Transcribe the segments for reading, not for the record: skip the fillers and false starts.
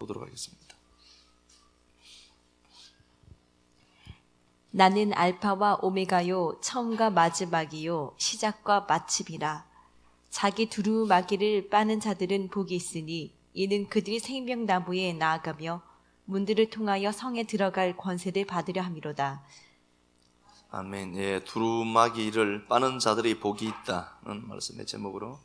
보도록 하겠습니다. 나는 알파와 오메가요 처음과 마지막이요 시작과 마침이라. 자기 두루마기를 빠는 자들은 복이 있으니 이는 그들이 생명나무에 나아가며 문들을 통하여 성에 들어갈 권세를 받으려 함이로다. 아멘. 예, 두루마기를 빠는 자들이 복이 있다는 말씀의 제목으로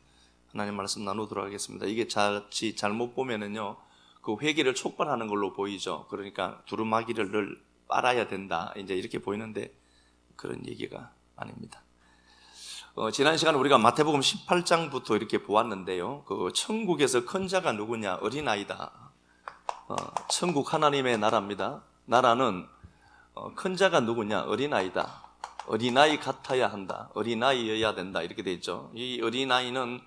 하나님 말씀 나누도록 하겠습니다. 이게 잘못 보면은요, 그 회개를 촉발하는 걸로 보이죠. 그러니까 두루마기를 늘 빨아야 된다, 이제 이렇게 보이는데 그런 얘기가 아닙니다. 지난 시간에 우리가 마태복음 18장부터 이렇게 보았는데요, 그 천국에서 큰 자가 누구냐? 어린아이다. 천국 하나님의 나라입니다. 나라는 큰 자가 누구냐? 어린아이다. 어린아이 같아야 한다. 어린아이여야 된다. 이렇게 돼 있죠. 이 어린아이는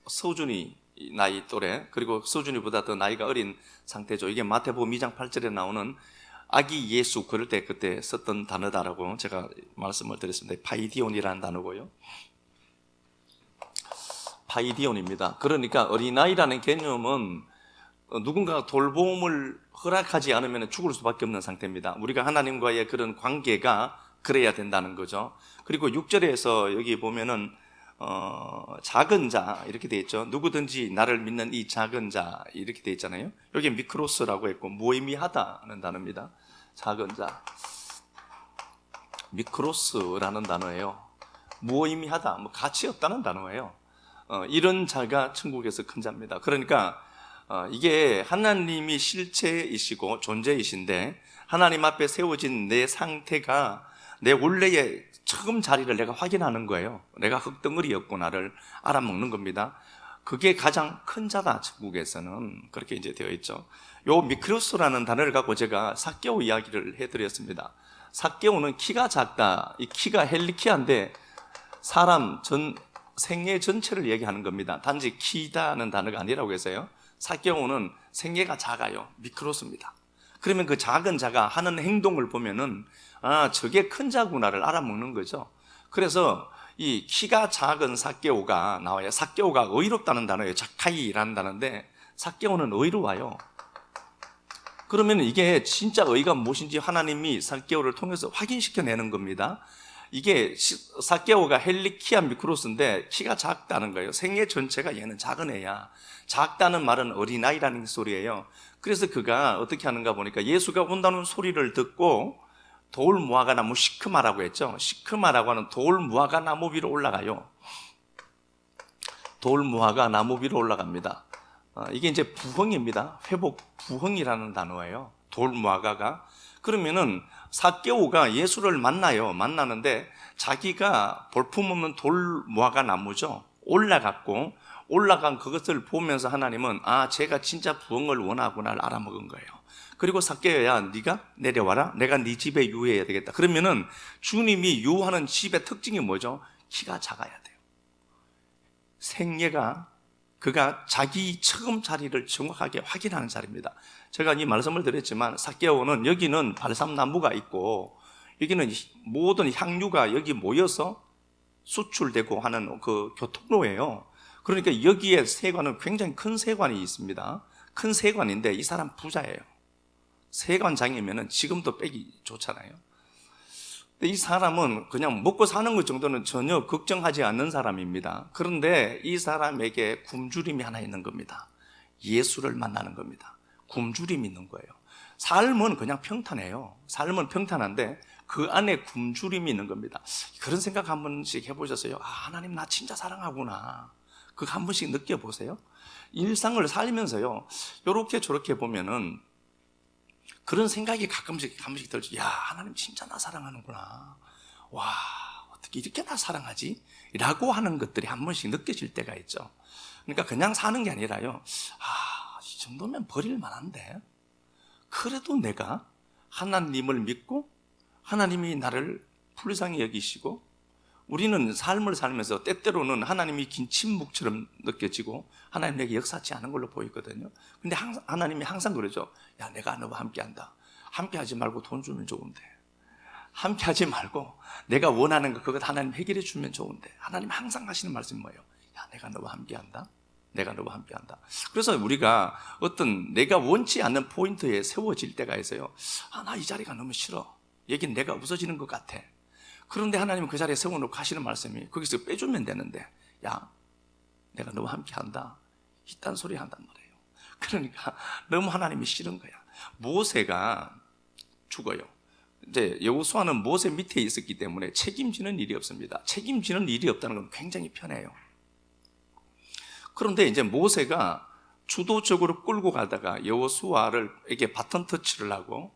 서준이 나이 또래, 그리고 서준이보다 더 나이가 어린 상태죠. 이게 마태복음 2장 8절에 나오는 아기 예수, 그럴 때 그때 썼던 단어다라고 제가 말씀을 드렸습니다. 파이디온이라는 단어고요. 파이디온입니다. 그러니까 어린아이라는 개념은 누군가가 돌봄을 허락하지 않으면 죽을 수밖에 없는 상태입니다. 우리가 하나님과의 그런 관계가 그래야 된다는 거죠. 그리고 6절에서 여기 보면은 작은 자 이렇게 돼 있죠. 누구든지 나를 믿는 이 작은 자 이렇게 돼 있잖아요. 여기 미크로스라고 했고 무의미하다는 단어입니다. 작은 자, 미크로스라는 단어예요. 무의미하다, 뭐 가치 없다는 단어예요. 이런 자가 천국에서 큰 자입니다. 그러니까 이게 하나님이 실체이시고 존재이신데 하나님 앞에 세워진 내 상태가 내 원래의 처음 자리를 내가 확인하는 거예요. 내가 흙덩어리였구나를 알아먹는 겁니다. 그게 가장 큰 자다, 천국에서는. 그렇게 이제 되어 있죠. 요 미크로스라는 단어를 갖고 제가 삭개오 이야기를 해드렸습니다. 삭개오는 키가 작다. 이 키가 헬리키아인데 사람 생애 전체를 얘기하는 겁니다. 단지 키다는 단어가 아니라고 해서요. 삭개오는 생애가 작아요. 미크로스입니다. 그러면 그 작은 자가 하는 행동을 보면은 저게 큰 자구나를 알아먹는 거죠. 그래서 이 키가 작은 삭개오가 나와요. 삭개오가 의롭다는 단어예요. 자카이라는 단어인데 삭개오는 의로워요. 그러면 이게 진짜 의가 무엇인지 하나님이 삭개오를 통해서 확인시켜내는 겁니다. 이게 삭개오가 헬리키아 미크로스인데 키가 작다는 거예요. 생애 전체가 얘는 작은 애야. 작다는 말은 어린아이라는 소리예요. 그래서 그가 어떻게 하는가 보니까 예수가 온다는 소리를 듣고 돌 무화과 나무 시크마라고 했죠. 시크마라고 하는 돌 무화과 나무 위로 올라가요. 돌 무화과 나무 위로 올라갑니다. 이게 이제 부흥입니다. 회복 부흥이라는 단어예요. 돌 무화과가. 그러면은 삭개오가 예수를 만나요. 만나는데 자기가 볼품없는 돌 무화과 나무죠. 올라간 그것을 보면서 하나님은 제가 진짜 부흥을 원하구나를 알아먹은 거예요. 그리고 삭개오야, 네가 내려와라. 내가 네 집에 유해해야 되겠다. 그러면은 주님이 유하는 집의 특징이 뭐죠? 키가 작아야 돼요. 생애가 그가 자기 처음 자리를 정확하게 확인하는 자리입니다. 제가 이 말씀을 드렸지만 삭개오는 여기는 발삼나무가 있고 여기는 모든 향유가 여기 모여서 수출되고 하는 그 교통로예요. 그러니까 여기에 세관은 굉장히 큰 세관이 있습니다. 큰 세관인데 이 사람 부자예요. 세관장이면은 지금도 빼기 좋잖아요. 근데 이 사람은 그냥 먹고 사는 것 정도는 전혀 걱정하지 않는 사람입니다. 그런데 이 사람에게 굶주림이 하나 있는 겁니다. 예수를 만나는 겁니다. 굶주림이 있는 거예요. 삶은 그냥 평탄해요. 삶은 평탄한데 그 안에 굶주림이 있는 겁니다. 그런 생각 한 번씩 해보셨어요? 하나님 나 진짜 사랑하구나. 그거 한 번씩 느껴보세요. 일상을 살면서요, 요렇게 저렇게 보면은 그런 생각이 가끔씩 들죠. 야, 하나님 진짜 나 사랑하는구나. 와, 어떻게 이렇게 나 사랑하지? 라고 하는 것들이 한 번씩 느껴질 때가 있죠. 그러니까 그냥 사는 게 아니라요, 이 정도면 버릴 만한데 그래도 내가 하나님을 믿고 하나님이 나를 불쌍히 여기시고, 우리는 삶을 살면서 때때로는 하나님이 긴 침묵처럼 느껴지고 하나님 내게 역사하지 않은 걸로 보이거든요. 근데 하나님이 항상 그러죠. 야, 내가 너와 함께한다. 함께하지 말고 돈 주면 좋은데, 함께하지 말고 내가 원하는 거 그것 하나님 해결해 주면 좋은데, 하나님 항상 하시는 말씀이 뭐예요? 야, 내가 너와 함께한다. 내가 너와 함께한다. 그래서 우리가 어떤 내가 원치 않는 포인트에 세워질 때가 있어요. 나 이 자리가 너무 싫어. 여긴 내가 없어지는 것 같아. 그런데 하나님은 그 자리에 세워놓고 하시는 말씀이 거기서 빼주면 되는데, 야, 내가 너와 함께한다. 이딴 소리 한단 말이에요. 그러니까 너무 하나님이 싫은 거야. 모세가 죽어요. 이제 여호수아는 모세 밑에 있었기 때문에 책임지는 일이 없습니다. 책임지는 일이 없다는 건 굉장히 편해요. 그런데 이제 모세가 주도적으로 끌고 가다가 여호수아에게 바톤 터치를 하고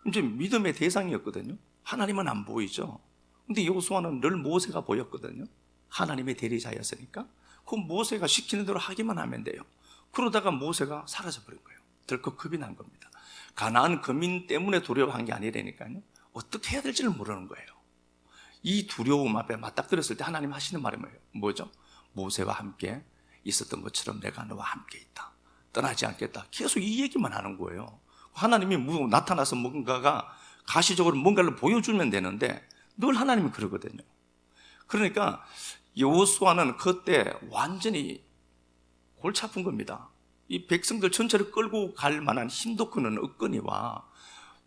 이제 믿음의 대상이었거든요. 하나님은 안 보이죠. 근데 여호수아는 늘 모세가 보였거든요. 하나님의 대리자였으니까. 그럼 모세가 시키는 대로 하기만 하면 돼요. 그러다가 모세가 사라져버린 거예요. 덜컥 겁이 난 겁니다. 가나안 거민 때문에 두려워한 게 아니라니까요. 어떻게 해야 될지를 모르는 거예요. 이 두려움 앞에 맞닥뜨렸을 때 하나님 하시는 말이 뭐죠? 모세와 함께 있었던 것처럼 내가 너와 함께 있다. 떠나지 않겠다. 계속 이 얘기만 하는 거예요. 하나님이 나타나서 뭔가가 가시적으로 뭔가를 보여주면 되는데 늘 하나님이 그러거든요. 그러니까 여호수아는 그때 완전히 골치 아픈 겁니다. 이 백성들 전체를 끌고 갈 만한 힘도 크는 없거니와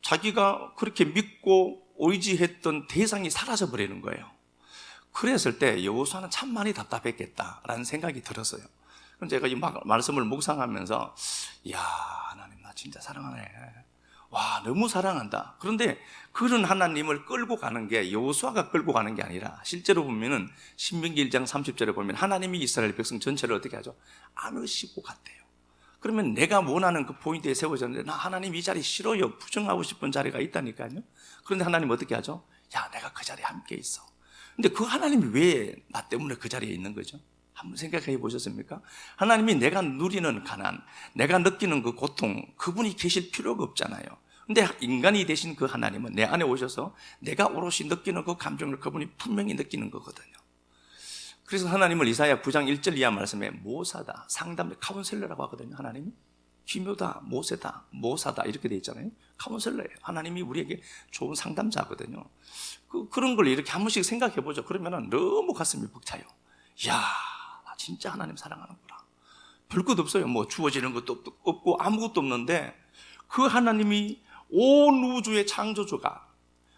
자기가 그렇게 믿고 의지했던 대상이 사라져버리는 거예요. 그랬을 때 여호수아는 참 많이 답답했겠다라는 생각이 들었어요. 그럼 제가 이 말씀을 묵상하면서 이야, 하나님 나 진짜 사랑하네. 와, 너무 사랑한다. 그런데 그런 하나님을 끌고 가는 게 여호수아가 끌고 가는 게 아니라 실제로 보면은 신명기 1장 30절에 보면 하나님이 이스라엘 백성 전체를 어떻게 하죠? 안으시고 갔대요. 그러면 내가 원하는 그 포인트에 세워졌는데 나 하나님 이 자리 싫어요. 부정하고 싶은 자리가 있다니까요. 그런데 하나님 어떻게 하죠? 야, 내가 그 자리에 함께 있어. 근데 그 하나님이 왜 나 때문에 그 자리에 있는 거죠? 한번 생각해 보셨습니까? 하나님이 내가 누리는 가난, 내가 느끼는 그 고통, 그분이 계실 필요가 없잖아요. 근데 인간이 되신 그 하나님은 내 안에 오셔서 내가 오롯이 느끼는 그 감정을 그분이 분명히 느끼는 거거든요. 그래서 하나님을 이사야 9장 1절 이하 말씀에 모사다, 상담, 카운셀러라고 하거든요. 하나님이 기묘다, 모세다, 모사다 이렇게 돼 있잖아요. 카운셀러예요. 하나님이 우리에게 좋은 상담자거든요. 그런 걸 이렇게 한 번씩 생각해 보죠. 그러면 너무 가슴이 벅차요. 이야, 나 진짜 하나님 사랑하는구나. 별것 없어요. 뭐 주어지는 것도 없고 아무것도 없는데 그 하나님이 온 우주의 창조주가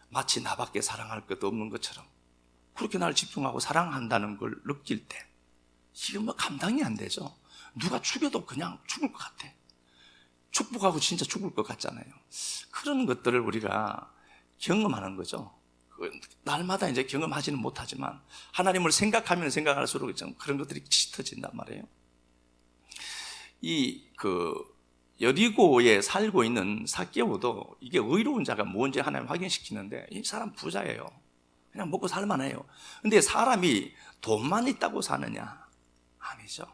마치 나밖에 사랑할 것도 없는 것처럼 그렇게 나를 집중하고 사랑한다는 걸 느낄 때 이게 뭐 감당이 안 되죠. 누가 죽여도 그냥 죽을 것 같아. 축복하고 진짜 죽을 것 같잖아요. 그런 것들을 우리가 경험하는 거죠. 날마다 이제 경험하지는 못하지만 하나님을 생각하면 생각할수록 그런 것들이 짙어진단 말이에요. 여리고에 살고 있는 삭개오도 이게 의로운 자가 뭔지 하나님 확인시키는데 이 사람 부자예요. 그냥 먹고 살만해요. 근데 사람이 돈만 있다고 사느냐? 아니죠.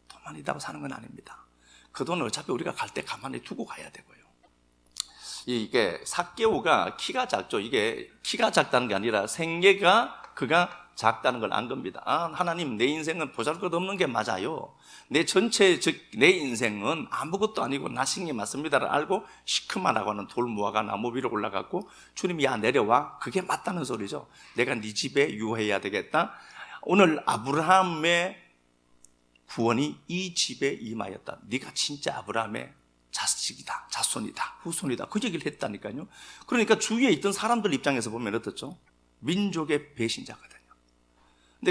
돈만 있다고 사는 건 아닙니다. 그 돈은 어차피 우리가 갈 때 가만히 두고 가야 되고요. 이게 삭개오가 키가 작죠. 이게 키가 작다는 게 아니라 생계가 그가 작다는 걸 안 겁니다. 하나님 내 인생은 보잘것없는 게 맞아요. 내 전체 즉 내 인생은 아무것도 아니고 나싱이 맞습니다를 알고 시크만하고 하는 돌 모아가 나무 위로 올라갔고 주님이 야 내려와. 그게 맞다는 소리죠. 내가 네 집에 유해해야 되겠다. 오늘 아브라함의 구원이 이 집에 임하였다. 네가 진짜 아브라함의 자식이다, 자손이다, 후손이다. 그 얘기를 했다니까요. 그러니까 주위에 있던 사람들 입장에서 보면 어떻죠? 민족의 배신자거든요.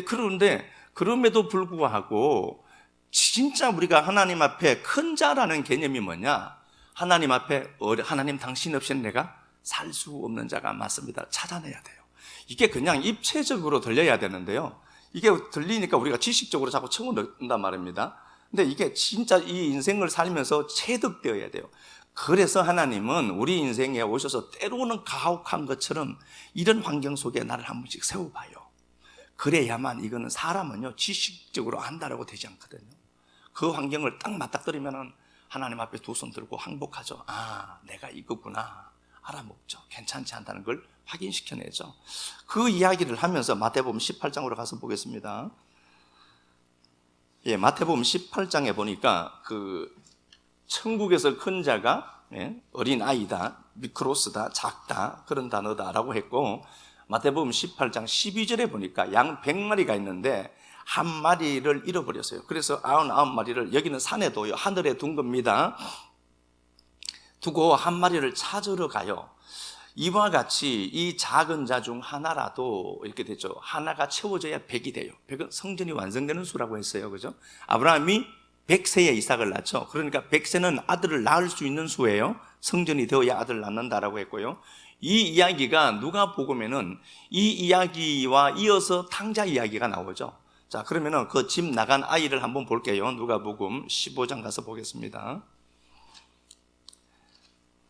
그런데 그럼에도 불구하고 진짜 우리가 하나님 앞에 큰 자라는 개념이 뭐냐? 하나님 앞에 하나님 당신 없이는 내가 살 수 없는 자가 맞습니다. 찾아내야 돼요. 이게 그냥 입체적으로 들려야 되는데요. 이게 들리니까 우리가 지식적으로 자꾸 쳐넣는단 말입니다. 근데 이게 진짜 이 인생을 살면서 체득되어야 돼요. 그래서 하나님은 우리 인생에 오셔서 때로는 가혹한 것처럼 이런 환경 속에 나를 한 번씩 세워봐요. 그래야만 이거는 사람은요 지식적으로 안다라고 되지 않거든요. 그 환경을 딱 맞닥뜨리면 하나님 앞에 두 손 들고 항복하죠. 내가 이거구나 알아먹죠. 괜찮지 않다는 걸 확인시켜내죠. 그 이야기를 하면서 마태복음 18장으로 가서 보겠습니다. 마태복음 18장에 보니까 천국에서 큰 자가 어린 아이다, 미크로스다, 작다 그런 단어다라고 했고 마태복음 18장 12절에 보니까 양 100마리가 있는데 한 마리를 잃어버렸어요. 그래서 99마리를 여기는 산에 둬요. 하늘에 둔 겁니다. 두고 한 마리를 찾으러 가요. 이와 같이 이 작은 자 중 하나라도 이렇게 되죠. 하나가 채워져야 100이 돼요. 100은 성전이 완성되는 수라고 했어요. 그죠? 아브라함이 100세에 이삭을 낳죠. 그러니까 100세는 아들을 낳을 수 있는 수예요. 성전이 되어야 아들을 낳는다라고 했고요. 이 이야기가 누가복음에는 이 이야기와 이어서 탕자 이야기가 나오죠. 자, 그러면은 그 집 나간 아이를 한번 볼게요. 누가복음 15장 가서 보겠습니다.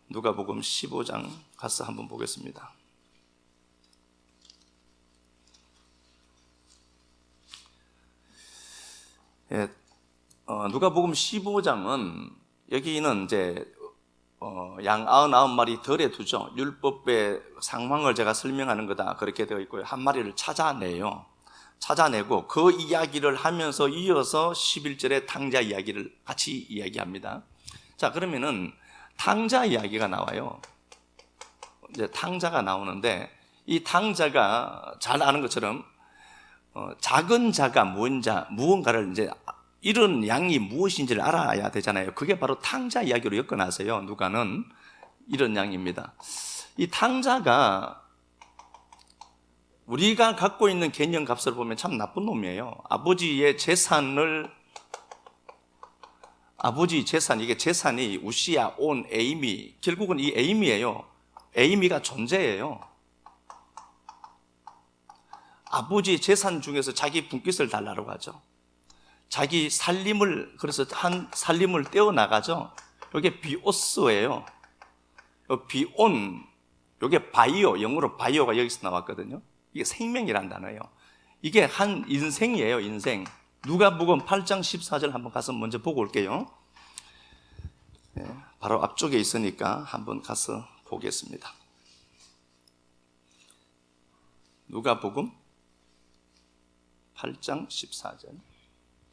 누가복음 15장 가서 한번 보겠습니다. 예, 누가복음 15장은 여기는 이제 양 99마리 덜에 두죠. 율법의 상황을 제가 설명하는 거다 그렇게 되어 있고요. 한 마리를 찾아내요. 찾아내고 그 이야기를 하면서 이어서 11절에 탕자 이야기를 같이 이야기합니다. 자, 그러면은 탕자 이야기가 나와요. 이제 탕자가 나오는데 이 탕자가 잘 아는 것처럼 작은 자가 무언가를 이제 이런 양이 무엇인지를 알아야 되잖아요. 그게 바로 탕자 이야기로 엮어놨어요. 누가는 이런 양입니다. 이 탕자가 우리가 갖고 있는 개념 값을 보면 참 나쁜 놈이에요. 아버지 재산, 이게 재산이 우시야, 온, 에이미, 결국은 이 에이미예요. 에이미가 존재예요. 아버지 재산 중에서 자기 분깃을 달라고 하죠. 자기 살림을, 그래서 한 살림을 떼어나가죠. 이게 비오스예요. 비온, 이게 바이오, 영어로 바이오가 여기서 나왔거든요. 이게 생명이란 단어예요. 이게 한 인생이에요, 인생. 누가복음 8장 14절 한번 가서 먼저 보고 올게요. 네, 바로 앞쪽에 있으니까 한번 가서 보겠습니다. 누가복음 8장 14절.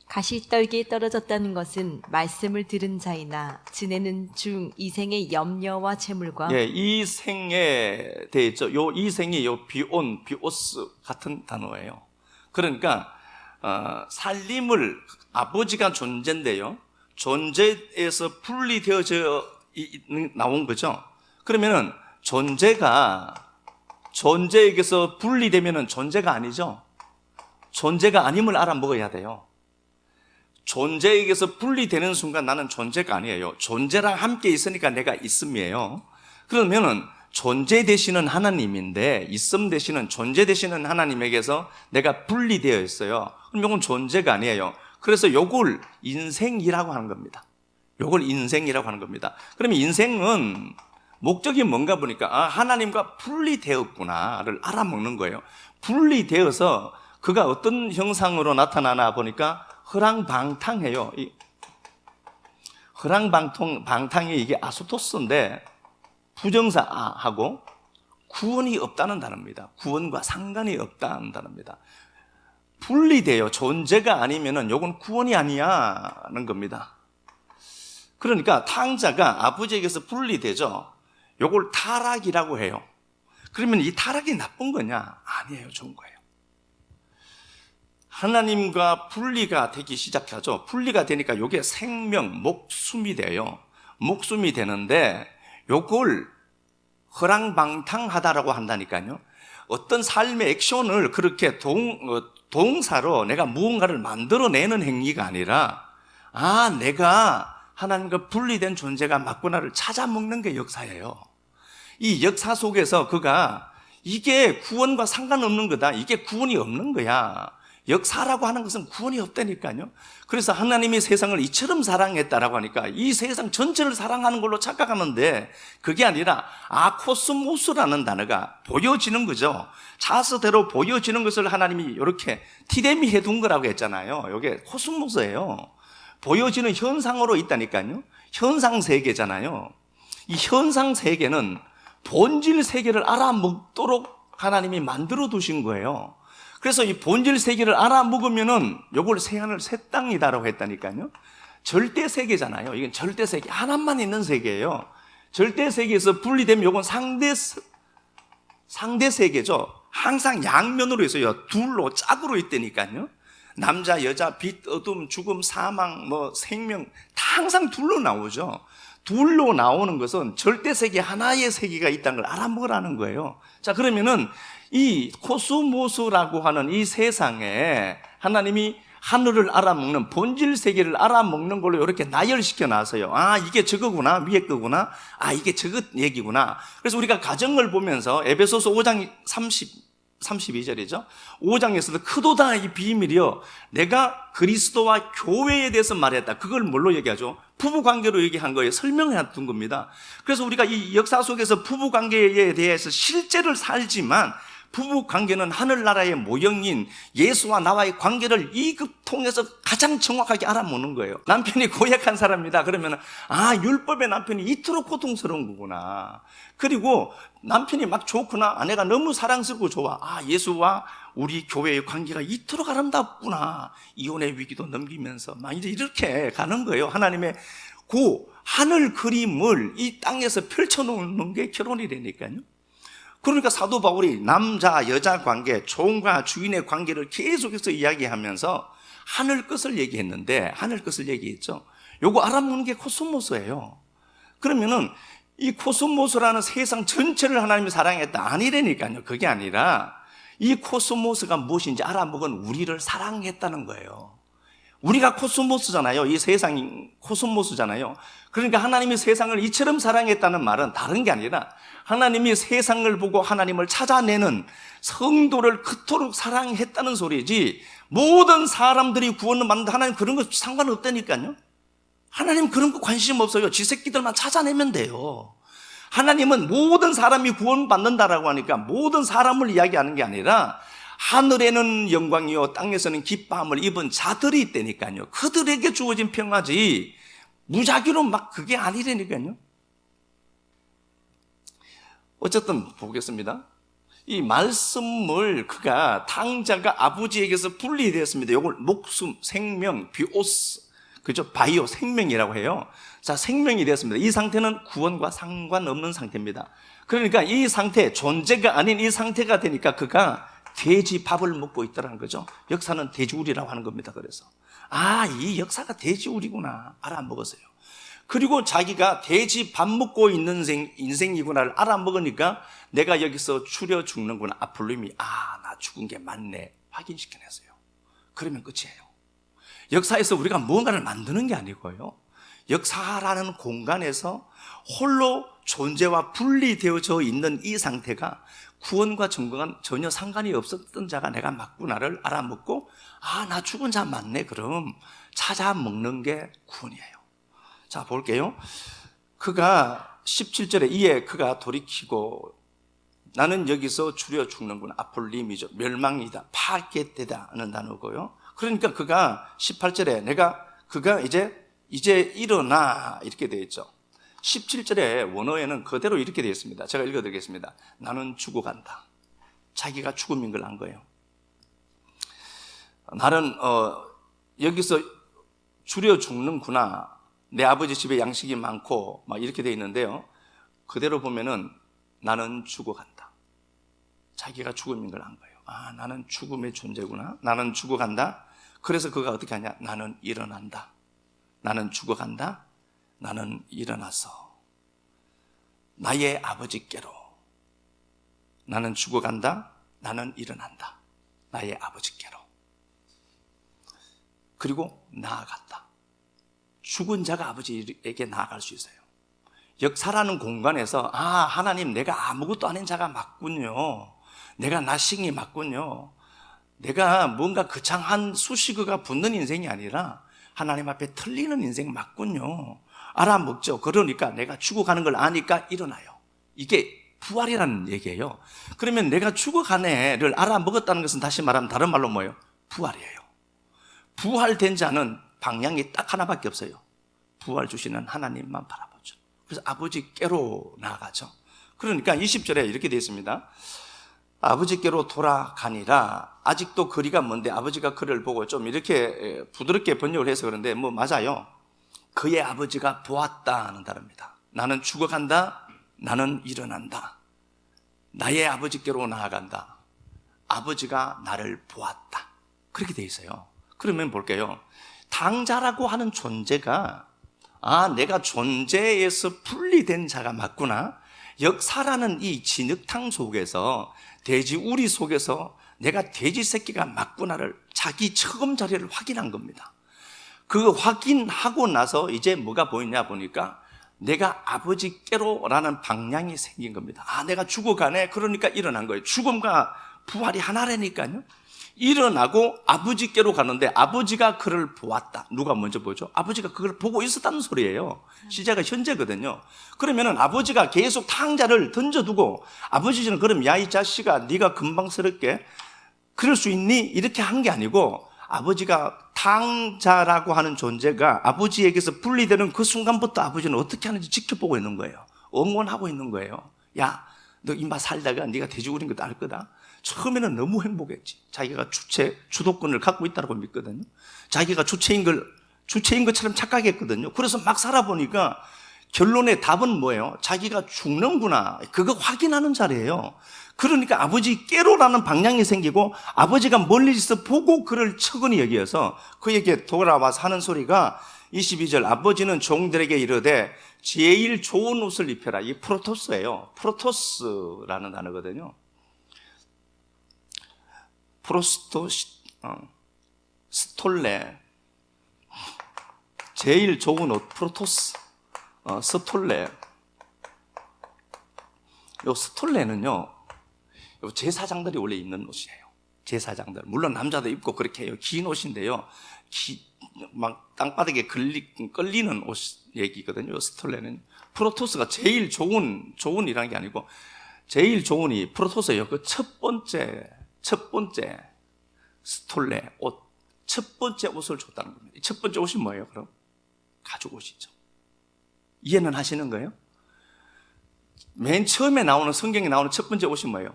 가시떨기에 떨어졌다는 것은 말씀을 들은 자이나 지내는 중 이생의 염려와 채물과 예, 이생에 돼 있죠. 요 이생이 요 비온, 비오스 같은 단어예요. 그러니까 살림을 아버지가 존재인데요. 존재에서 분리되어져 나온 거죠. 그러면은 존재에게서 분리되면은 존재가 아니죠. 존재가 아님을 알아먹어야 돼요. 존재에게서 분리되는 순간 나는 존재가 아니에요. 존재랑 함께 있으니까 내가 있음이에요. 그러면은 존재 되시는 하나님인데 있음 되시는 존재 되시는 하나님에게서 내가 분리되어 있어요. 그럼 이건 존재가 아니에요. 그래서 요걸 인생이라고 하는 겁니다. 요걸 인생이라고 하는 겁니다. 그러면 인생은 목적이 뭔가 보니까 하나님과 분리되었구나를 알아먹는 거예요. 분리되어서 그가 어떤 형상으로 나타나나 보니까 허랑방탕해요. 허랑방탕이 이게 아소토스인데 부정사하고 구원이 없다는 단어입니다. 구원과 상관이 없다는 단어입니다. 분리돼요. 존재가 아니면은 요건 구원이 아니야는 겁니다. 그러니까 탕자가 아버지에게서 분리되죠. 요걸 타락이라고 해요. 그러면 이 타락이 나쁜 거냐? 아니에요. 좋은 거예요. 하나님과 분리가 되기 시작하죠. 분리가 되니까 요게 생명, 목숨이 돼요. 목숨이 되는데 요걸 허랑방탕하다라고 한다니까요. 어떤 삶의 액션을 그렇게 동사로 내가 무언가를 만들어내는 행위가 아니라 내가 하나님과 분리된 존재가 맞구나를 찾아먹는 게 역사예요. 이 역사 속에서 그가 이게 구원과 상관없는 거다. 이게 구원이 없는 거야. 역사라고 하는 것은 구원이 없다니까요. 그래서 하나님이 세상을 이처럼 사랑했다라고 하니까 이 세상 전체를 사랑하는 걸로 착각하는데 그게 아니라 코스모스라는 단어가 보여지는 거죠. 차스대로 보여지는 것을 하나님이 이렇게 티데미 해둔 거라고 했잖아요. 이게 코스모스예요. 보여지는 현상으로 있다니까요. 현상 세계잖아요. 이 현상 세계는 본질 세계를 알아먹도록 하나님이 만들어 두신 거예요. 그래서 이 본질 세계를 알아먹으면은 요걸 새하늘 새 땅이다라고 했다니까요. 절대 세계잖아요. 이건 절대 세계, 하나만 있는 세계예요. 절대 세계에서 분리되면 요건 상대 세계죠. 항상 양면으로 있어요. 둘로 짝으로 있다니까요. 남자, 여자, 빛, 어둠, 죽음, 사망, 생명 다 항상 둘로 나오죠. 둘로 나오는 것은 절대 세계 하나의 세계가 있다는 걸 알아먹으라는 거예요. 자, 그러면은 이 코스모스라고 하는 이 세상에 하나님이 하늘을 알아먹는 본질 세계를 알아먹는 걸로 이렇게 나열시켜 놨어요. 아, 이게 저거구나, 위에 거구나. 아, 이게 저거 얘기구나. 그래서 우리가 가정을 보면서 에베소서 5장 32절이죠. 5장에서도 크도다 이 비밀이요. 내가 그리스도와 교회에 대해서 말했다. 그걸 뭘로 얘기하죠? 부부 관계로 얘기한 거예요. 설명해 둔 겁니다. 그래서 우리가 이 역사 속에서 부부 관계에 대해서 실제를 살지만 부부 관계는 하늘나라의 모형인 예수와 나와의 관계를 통해서 가장 정확하게 알아보는 거예요. 남편이 고약한 사람이다 그러면 율법의 남편이 이토록 고통스러운 거구나. 그리고 남편이 막 좋구나, 아내가 너무 사랑스럽고 좋아, 예수와 우리 교회의 관계가 이토록 아름답구나. 이혼의 위기도 넘기면서 막 이제 이렇게 가는 거예요. 하나님의 하늘 그림을 이 땅에서 펼쳐놓는 게 결혼이라니까요. 그러니까 사도 바울이 남자, 여자 관계, 종과 주인의 관계를 계속해서 이야기하면서 하늘 것을 얘기했는데, 하늘 것을 얘기했죠. 요거 알아보는 게 코스모스예요. 그러면은 이 코스모스라는 세상 전체를 하나님이 사랑했다 아니라니까요. 그게 아니라 이 코스모스가 무엇인지 알아먹은 우리를 사랑했다는 거예요. 우리가 코스모스잖아요. 이 세상이 코스모스잖아요. 그러니까 하나님이 세상을 이처럼 사랑했다는 말은 다른 게 아니라 하나님이 세상을 보고 하나님을 찾아내는 성도를 그토록 사랑했다는 소리지, 모든 사람들이 구원을 받는다, 하나님 그런 거 상관없다니까요. 하나님 그런 거 관심 없어요. 지 새끼들만 찾아내면 돼요. 하나님은 모든 사람이 구원받는다라고 하니까 모든 사람을 이야기하는 게 아니라 하늘에는 영광이요 땅에서는 기뻐함을 입은 자들이 있다니까요. 그들에게 주어진 평화지 무작위로 막 그게 아니라니까요. 어쨌든 보겠습니다. 이 말씀을 그가 탕자가 아버지에게서 분리되었습니다. 이걸 목숨, 생명, 비오스, 그죠? 바이오, 생명이라고 해요. 자, 생명이 되었습니다. 이 상태는 구원과 상관없는 상태입니다. 그러니까 이 상태, 존재가 아닌 이 상태가 되니까 그가 돼지 밥을 먹고 있더라는 거죠. 역사는 돼지우리라고 하는 겁니다. 그래서 이 역사가 돼지우리구나 알아먹었어요. 그리고 자기가 돼지 밥 먹고 있는 인생이구나를 알아먹으니까 내가 여기서 추려 죽는구나, 아폴림이 나 죽은 게 맞네 확인시켜냈어요. 그러면 끝이에요. 역사에서 우리가 무언가를 만드는 게 아니고요, 역사라는 공간에서 홀로 존재와 분리되어져 있는 이 상태가 구원과 정과가 전혀 상관이 없었던 자가 내가 맞구나를 알아먹고 나 죽은 자 맞네, 그럼 찾아 먹는 게 구원이에요. 자, 볼게요. 그가 17절에 이에 그가 돌이키고 나는 여기서 추려 죽는구나, 아폴림이죠. 멸망이다, 파괴되다는 단어고요. 그러니까 그가 18절에 그가 이제 일어나 이렇게 되어 있죠. 17절에 원어에는 그대로 이렇게 되어 있습니다. 제가 읽어드리겠습니다. 나는 죽어간다. 자기가 죽음인 걸 안 거예요. 나는 여기서 추려 죽는구나, 내 아버지 집에 양식이 많고 막 이렇게 되어 있는데요, 그대로 보면은 나는 죽어간다. 자기가 죽음인 걸 안 거예요. 나는 죽음의 존재구나, 나는 죽어간다. 그래서 그가 어떻게 하냐, 나는 일어난다. 나는 죽어간다. 나는 일어나서 나의 아버지께로, 나는 죽어간다. 나는 일어난다. 나의 아버지께로. 그리고 나아간다. 죽은 자가 아버지에게 나아갈 수 있어요. 역사라는 공간에서 하나님, 내가 아무것도 아닌 자가 맞군요. 내가 나싱이 맞군요. 내가 뭔가 거창한 수식어가 붙는 인생이 아니라 하나님 앞에 틀리는 인생 맞군요. 알아먹죠. 그러니까 내가 죽어가는 걸 아니까 일어나요. 이게 부활이라는 얘기예요. 그러면 내가 죽어가네를 알아먹었다는 것은 다시 말하면 다른 말로 뭐예요? 부활이에요. 부활된 자는 방향이 딱 하나밖에 없어요. 부활 주시는 하나님만 바라보죠. 그래서 아버지께로 나아가죠. 그러니까 20절에 이렇게 되어 있습니다. 아버지께로 돌아가니라. 아직도 거리가 먼데 아버지가 그를 보고 좀 이렇게 부드럽게 번역을 해서 그런데 맞아요. 그의 아버지가 보았다는 단어입니다. 나는 죽어간다. 나는 일어난다. 나의 아버지께로 나아간다. 아버지가 나를 보았다. 그렇게 돼 있어요. 그러면 볼게요. 탕자라고 하는 존재가 내가 존재에서 분리된 자가 맞구나. 역사라는 이 진흙탕 속에서 돼지 우리 속에서 내가 돼지 새끼가 맞구나를 자기 처음 자리를 확인한 겁니다. 그 확인하고 나서 이제 뭐가 보이냐 보니까 내가 아버지께로라는 방향이 생긴 겁니다. 내가 죽어가네. 그러니까 일어난 거예요. 죽음과 부활이 하나라니까요. 일어나고 아버지께로 가는데 아버지가 그를 보았다. 누가 먼저 보죠? 아버지가 그걸 보고 있었다는 소리예요. 시제가 현재거든요. 그러면은 아버지가 계속 탕자를 던져두고 아버지는 그럼 야 이 자식아 네가 금방스럽게 그럴 수 있니? 이렇게 한 게 아니고 아버지가 탕자라고 하는 존재가 아버지에게서 분리되는 그 순간부터 아버지는 어떻게 하는지 지켜보고 있는 거예요. 응원하고 있는 거예요. 야, 너 임마 살다가 네가 돼지우린 것도 알 거다. 처음에는 너무 행복했지. 자기가 주도권을 갖고 있다고 믿거든요. 자기가 주체인 것처럼 착각했거든요. 그래서 막 살아보니까 결론의 답은 뭐예요? 자기가 죽는구나. 그거 확인하는 자리예요. 그러니까 아버지께로라는 방향이 생기고 아버지가 멀리서 보고 그를 처근히 여기어서 그에게 돌아와서 하는 소리가 22절 아버지는 종들에게 이르되 제일 좋은 옷을 입혀라. 이 프로토스예요. 프로토스라는 단어거든요. 스톨레 제일 좋은 옷 프로토스 스톨레. 요 스톨레는요 요 제사장들이 원래 입는 옷이에요. 제사장들 물론 남자도 입고 그렇게 해요. 긴 옷인데요 막 땅바닥에 끌리는 옷 얘기거든요. 요 스톨레는 프로토스가 제일 좋은 이라는 게 아니고 제일 좋은 이 프로토스예요. 그 첫 번째 스톨레 옷, 첫 번째 옷을 줬다는 겁니다. 첫 번째 옷이 뭐예요? 그럼 가죽 옷이죠. 이해는 하시는 거예요? 맨 처음에 나오는 성경에 나오는 첫 번째 옷이 뭐예요?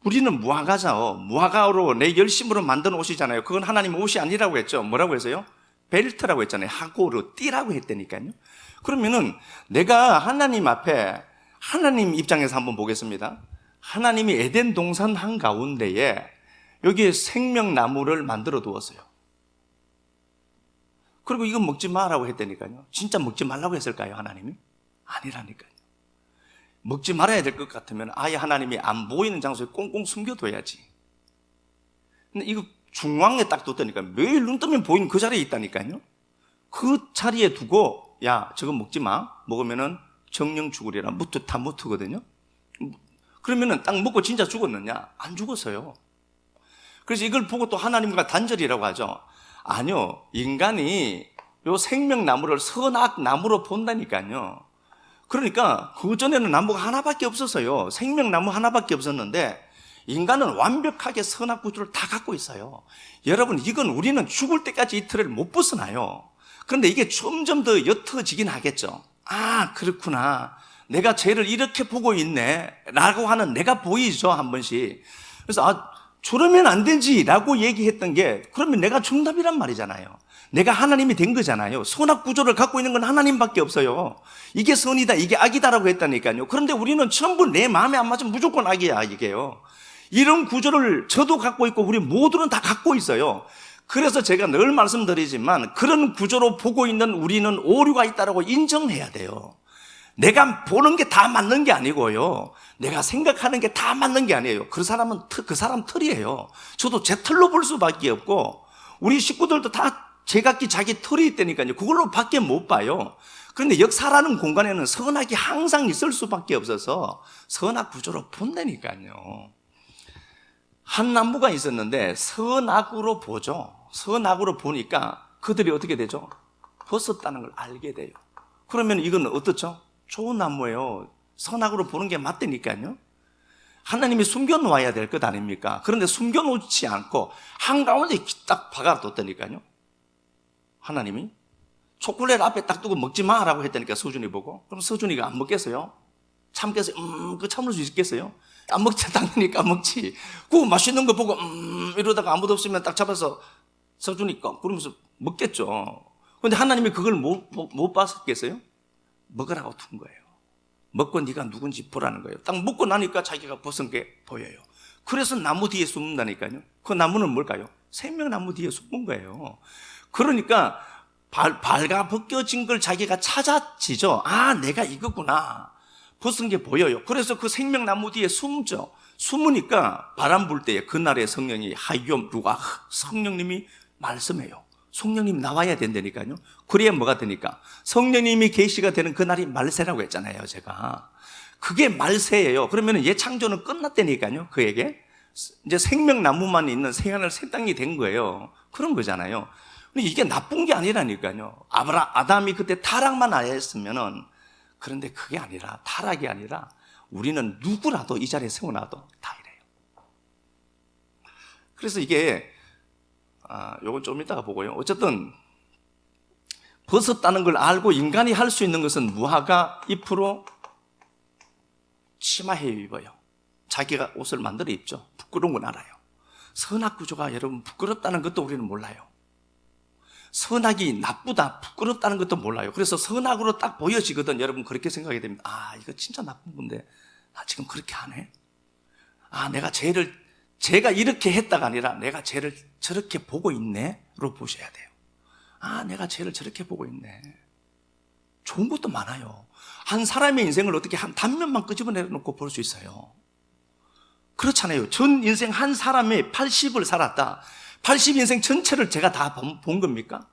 우리는 무화과로 내 열심으로 만든 옷이잖아요. 그건 하나님 옷이 아니라고 했죠. 뭐라고 했어요? 벨트라고 했잖아요. 하고르 띠라고 했다니까요. 그러면은 내가 하나님 앞에 하나님 입장에서 한번 보겠습니다. 하나님이 에덴 동산 한가운데에 여기에 생명나무를 만들어 두었어요. 그리고 이건 먹지 마라고 했다니까요. 진짜 먹지 말라고 했을까요, 하나님이? 아니라니까요. 먹지 말아야 될 것 같으면 아예 하나님이 안 보이는 장소에 꽁꽁 숨겨둬야지. 근데 이거 중앙에 딱 뒀다니까 매일 눈 뜨면 보이는 그 자리에 있다니까요. 그 자리에 두고 야 저거 먹지 마. 먹으면은 정령 죽으리라. 다 무트거든요. 그러면은 딱 먹고 진짜 죽었느냐? 안 죽었어요. 그래서 이걸 보고 또 하나님과 단절이라고 하죠. 아니요, 인간이 요 생명나무를 선악나무로 본다니까요. 그러니까 그전에는 나무가 하나밖에 없었어요. 생명나무 하나밖에 없었는데 인간은 완벽하게 선악구조를 다 갖고 있어요. 여러분, 이건 우리는 죽을 때까지 이 틀을 못 벗어나요. 그런데 이게 점점 더 옅어지긴 하겠죠. 그렇구나. 내가 죄를 이렇게 보고 있네 라고 하는 내가 보이죠, 한 번씩. 그래서 저러면 안 되지라고 얘기했던 게 그러면 내가 정답이란 말이잖아요. 내가 하나님이 된 거잖아요. 선악 구조를 갖고 있는 건 하나님밖에 없어요. 이게 선이다, 이게 악이다라고 했다니까요. 그런데 우리는 전부 내 마음에 안 맞으면 무조건 악이야, 이게요. 이런 구조를 저도 갖고 있고 우리 모두는 다 갖고 있어요. 그래서 제가 늘 말씀드리지만 그런 구조로 보고 있는 우리는 오류가 있다라고 인정해야 돼요. 내가 보는 게 다 맞는 게 아니고요. 내가 생각하는 게 다 맞는 게 아니에요. 그 사람은 그 사람 틀이에요. 저도 제 틀로 볼 수밖에 없고 우리 식구들도 다 제각기 자기 틀이 있다니까요. 그걸로 밖에 못 봐요. 그런데 역사라는 공간에는 선악이 항상 있을 수밖에 없어서 선악 구조로 본다니까요. 한 나무가 있었는데 선악으로 보죠. 선악으로 보니까 그들이 어떻게 되죠? 벗었다는 걸 알게 돼요. 그러면 이건 어떻죠? 좋은 나무예요. 선악으로 보는 게 맞다니까요. 하나님이 숨겨놓아야 될 것 아닙니까? 그런데 숨겨놓지 않고 한가운데 딱 박아뒀다니까요. 하나님이 초콜릿 앞에 딱 두고 먹지 마라고 했다니까 서준이 보고. 그럼 서준이가 안 먹겠어요? 참겠어요? 그 참을 수 있겠어요? 안 먹지, 당연히 까먹지. 그 맛있는 거 보고 이러다가 아무도 없으면 딱 잡아서 서준이가 그러면서 먹겠죠. 그런데 하나님이 그걸 못 봤겠어요? 먹으라고 둔 거예요. 먹고 네가 누군지 보라는 거예요. 딱 먹고 나니까 자기가 벗은 게 보여요. 그래서 나무 뒤에 숨는다니까요. 그 나무는 뭘까요? 생명나무 뒤에 숨은 거예요. 그러니까 발가 벗겨진 걸 자기가 찾았지죠. 아, 내가 이거구나. 벗은 게 보여요. 그래서 그 생명나무 뒤에 숨죠. 숨으니까 바람 불 때에 그날의 성령이 하이옴 루아, 성령님이 말씀해요. 성령님 나와야 된다니까요. 그래야 뭐가 되니까? 성령님이 계시가 되는 그날이 말세라고 했잖아요, 제가. 그게 말세예요. 그러면 얘 창조는 끝났다니까요, 그에게. 이제 생명나무만 있는 새하늘 새 땅이 된 거예요. 그런 거잖아요. 근데 이게 나쁜 게 아니라니까요. 아담이 그때 타락만 안 했으면은, 그런데 그게 아니라, 타락이 아니라, 우리는 누구라도 이 자리에 세워놔도 다 이래요. 그래서 이게, 요건 좀 이따가 보고요. 어쨌든, 벗었다는 걸 알고 인간이 할 수 있는 것은 무화과 잎으로 치마해 입어요. 자기가 옷을 만들어 입죠. 부끄러운 건 알아요. 선악구조가 여러분 부끄럽다는 것도 우리는 몰라요. 선악이 나쁘다, 부끄럽다는 것도 몰라요. 그래서 선악으로 딱 보여지거든. 여러분 그렇게 생각이 됩니다. 아, 이거 진짜 나쁜 건데 나 지금 그렇게 하네. 아, 제가 이렇게 했다가 아니라 내가 쟤를 저렇게 보고 있네로 보셔야 돼요. 아, 내가 쟤를 저렇게 보고 있네. 좋은 것도 많아요. 한 사람의 인생을 어떻게 한 단면만 끄집어내놓고 볼 수 있어요. 그렇잖아요. 전 인생 한 사람의 80을 살았다. 80인생 전체를 제가 다 본 겁니까?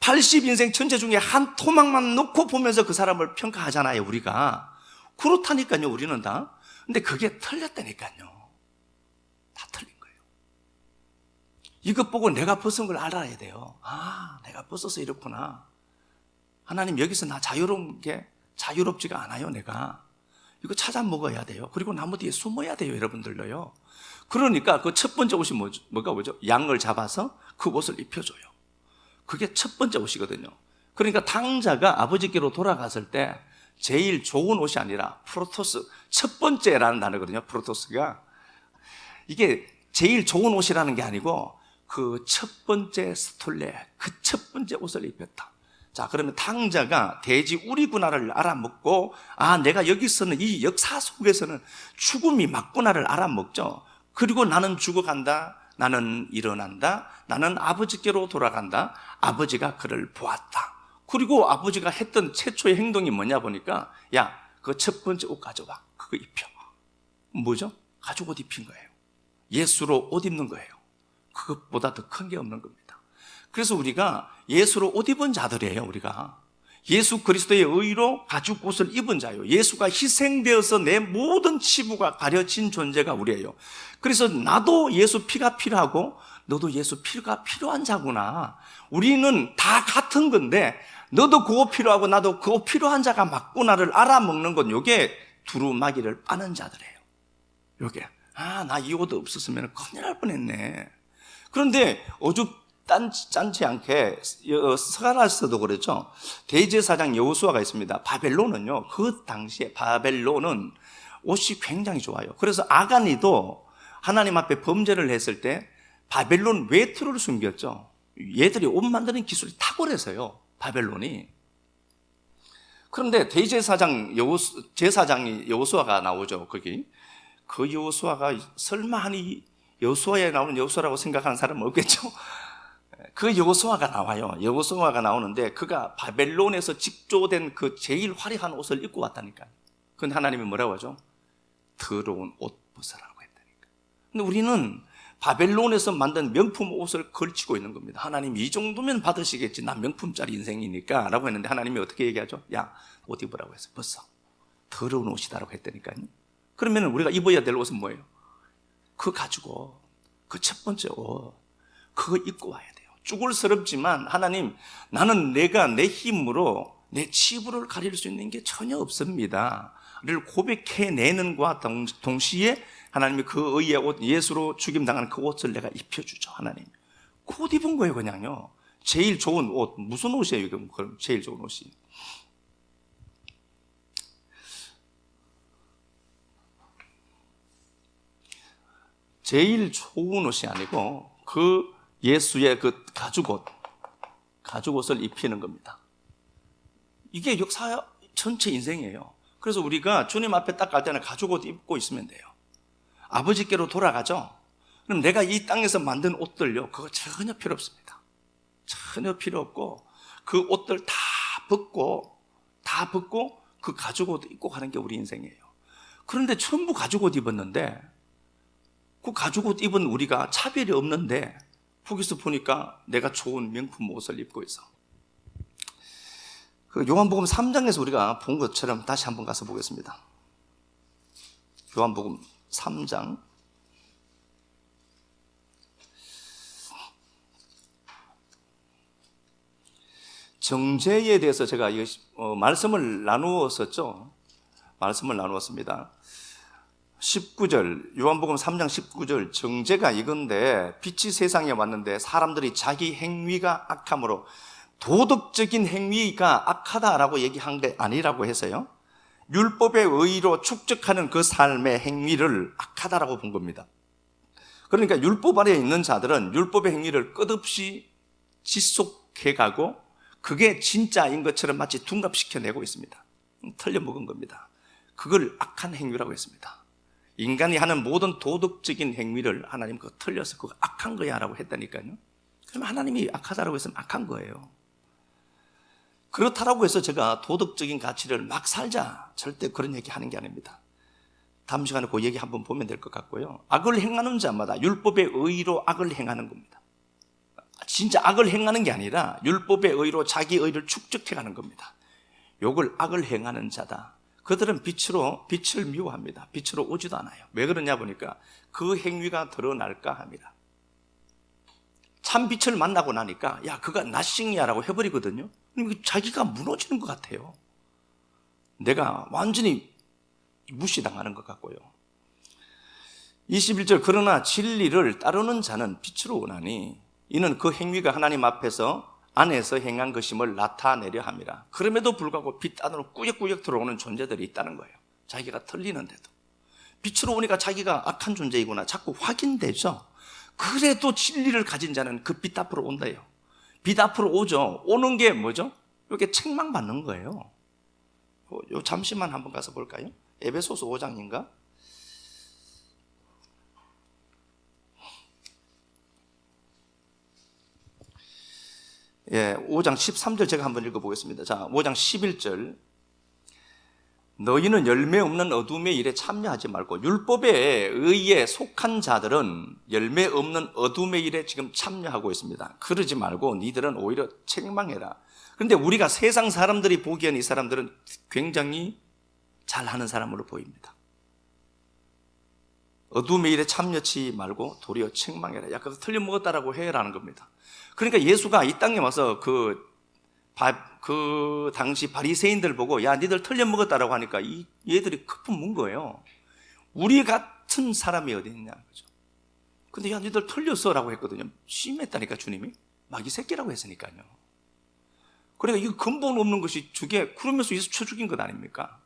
80인생 전체 중에 한 토막만 놓고 보면서 그 사람을 평가하잖아요, 우리가. 그렇다니까요, 우리는 다. 근데 그게 틀렸다니까요. 다 틀린 거예요. 이것 보고 내가 벗은 걸 알아야 돼요. 아, 내가 벗어서 이렇구나. 하나님, 여기서 나 자유롭지가 않아요, 내가. 이거 찾아 먹어야 돼요. 그리고 나무 뒤에 숨어야 돼요, 여러분들도요. 그러니까 그 첫 번째 옷이 뭐가 뭐죠? 양을 잡아서 그 옷을 입혀줘요. 그게 첫 번째 옷이거든요. 그러니까 탕자가 아버지께로 돌아갔을 때 제일 좋은 옷이 아니라 프로토스, 첫 번째라는 단어거든요. 프로토스가. 이게 제일 좋은 옷이라는 게 아니고 그 첫 번째 스톨레, 그 첫 번째 옷을 입혔다. 자, 그러면 탕자가 돼지 우리구나를 알아먹고, 아, 내가 여기서는 이 역사 속에서는 죽음이 맞구나를 알아먹죠. 그리고 나는 죽어간다, 나는 일어난다, 나는 아버지께로 돌아간다, 아버지가 그를 보았다. 그리고 아버지가 했던 최초의 행동이 뭐냐 보니까, 야, 그 첫 번째 옷 가져와, 그거 입혀. 뭐죠? 가죽 옷 입힌 거예요. 예수로 옷 입는 거예요. 그것보다 더 큰 게 없는 겁니다. 그래서 우리가 예수로 옷 입은 자들이에요, 우리가. 예수 그리스도의 의로 가죽 옷을 입은 자예요. 예수가 희생되어서 내 모든 치부가 가려진 존재가 우리예요. 그래서 나도 예수 피가 필요하고 너도 예수 피가 필요한 자구나. 우리는 다 같은 건데 너도 그거 필요하고 나도 그거 필요한 자가 맞구나를 알아먹는 건 요게 두루마기를 빠는 자들이에요. 요게. 아, 나 이 옷 없었으면 큰일 날 뻔했네. 그런데 짠치 않게 스가랴서도 그랬죠. 대제사장 여호수아가 있습니다. 바벨론은요, 그 당시에 바벨론은 옷이 굉장히 좋아요. 그래서 아간이도 하나님 앞에 범죄를 했을 때 바벨론 외투를 숨겼죠. 얘들이 옷 만드는 기술이 탁월해서요, 바벨론이. 그런데 대제사장이 여호수아가 나오죠, 거기. 그 여호수아가 설마 하니 여호수아에 나오는 여호수아라고 생각하는 사람은 없겠죠. 그 여호수아가 나와요. 여호수아가 나오는데 그가 바벨론에서 직조된 그 제일 화려한 옷을 입고 왔다니까요. 근데 하나님이 뭐라고 하죠? 더러운 옷 벗으라고 했다니까. 근데 우리는 바벨론에서 만든 명품 옷을 걸치고 있는 겁니다. 하나님 이 정도면 받으시겠지. 난 명품짜리 인생이니까 라고 했는데 하나님이 어떻게 얘기하죠? 야, 옷 입으라고 해서 벗어. 더러운 옷이다라고 했다니까요. 그러면 우리가 입어야 될 옷은 뭐예요? 그거 가지고 그 첫 번째 옷 그거 입고 와야 돼요. 쭈글스럽지만 하나님, 나는 내가 내 힘으로 내 치부를 가릴 수 있는 게 전혀 없습니다 를 고백해내는 것과 동시에 하나님이 그 의의 옷, 예수로 죽임당하는 그 옷을 내가 입혀주죠. 하나님 그 옷 입은 거예요. 그냥요. 제일 좋은 옷. 무슨 옷이에요? 이거 제일 좋은 옷이. 제일 좋은 옷이 아니고 그 예수의 그 가죽옷을 입히는 겁니다. 이게 역사 전체 인생이에요. 그래서 우리가 주님 앞에 딱 갈 때는 가죽옷 입고 있으면 돼요. 아버지께로 돌아가죠. 그럼 내가 이 땅에서 만든 옷들요, 그거 전혀 필요 없습니다. 전혀 필요 없고 그 옷들 다 벗고 그 가죽옷 입고 가는 게 우리 인생이에요. 그런데 전부 가죽옷 입었는데 그 가죽옷 입은 우리가 차별이 없는데 거기서 보니까 내가 좋은 명품 옷을 입고 있어. 그 요한복음 3장에서 우리가 본 것처럼 다시 한번 가서 보겠습니다. 요한복음 3장 정죄에 대해서 제가 말씀을 나누었었죠. 말씀을 나누었습니다. 19절, 요한복음 3장 19절, 정죄가 이건데 빛이 세상에 왔는데 사람들이 자기 행위가 악함으로, 도덕적인 행위가 악하다라고 얘기한 게 아니라고 해서요, 율법의 의로 축적하는 그 삶의 행위를 악하다라고 본 겁니다. 그러니까 율법 아래에 있는 자들은 율법의 행위를 끝없이 지속해가고 그게 진짜인 것처럼 마치 둔갑시켜내고 있습니다. 틀려먹은 겁니다. 그걸 악한 행위라고 했습니다. 인간이 하는 모든 도덕적인 행위를 하나님 그거 틀려서 그거 악한 거야 라고 했다니까요. 그럼 하나님이 악하다라고 했으면 악한 거예요. 그렇다라고 해서 제가 도덕적인 가치를 막 살자, 절대 그런 얘기 하는 게 아닙니다. 다음 시간에 그 얘기 한번 보면 될 것 같고요. 악을 행하는 자마다 율법의 의로 악을 행하는 겁니다. 진짜 악을 행하는 게 아니라 율법의 의로 자기 의를 축적해 가는 겁니다. 요걸 악을 행하는 자다. 그들은 빛을 미워합니다. 빛으로 오지도 않아요. 왜 그러냐 보니까 그 행위가 드러날까 합니다. 참 빛을 만나고 나니까 야, 그가 나싱이야 라고 해버리거든요. 자기가 무너지는 것 같아요. 내가 완전히 무시당하는 것 같고요. 21절, 그러나 진리를 따르는 자는 빛으로 오나니 이는 그 행위가 하나님 안에서 행한 것임을 나타내려 함이라. 그럼에도 불구하고 빛 안으로 꾸역꾸역 들어오는 존재들이 있다는 거예요. 자기가 틀리는데도. 빛으로 오니까 자기가 악한 존재이구나 자꾸 확인되죠. 그래도 진리를 가진 자는 그 빛 앞으로 온다요. 빛 앞으로 오죠. 오는 게 뭐죠? 이렇게 책망받는 거예요. 요 잠시만 한번 가서 볼까요? 에베소서 5장인가? 예, 5장 13절 제가 한번 읽어보겠습니다. 자, 5장 11절. 너희는 열매 없는 어둠의 일에 참여하지 말고, 율법에 의해 속한 자들은 열매 없는 어둠의 일에 지금 참여하고 있습니다. 그러지 말고 니들은 오히려 책망해라. 그런데 우리가 세상 사람들이 보기엔 이 사람들은 굉장히 잘하는 사람으로 보입니다. 어둠의 일에 참여치 말고 도리어 책망해라. 야, 그거 틀려먹었다라고 해라는 겁니다. 그러니까 예수가 이 땅에 와서 그 당시 바리새인들 보고 야, 니들 틀려먹었다라고 하니까 얘들이 거품 문 거예요. 우리 같은 사람이 어디 있냐 그죠? 근데 야, 니들 틀렸어라고 했거든요. 심했다니까 주님이. 마귀 새끼라고 했으니까요. 그러니까 이거 근본 없는 것이 주게 그러면서 예수 쳐 죽인 것 아닙니까?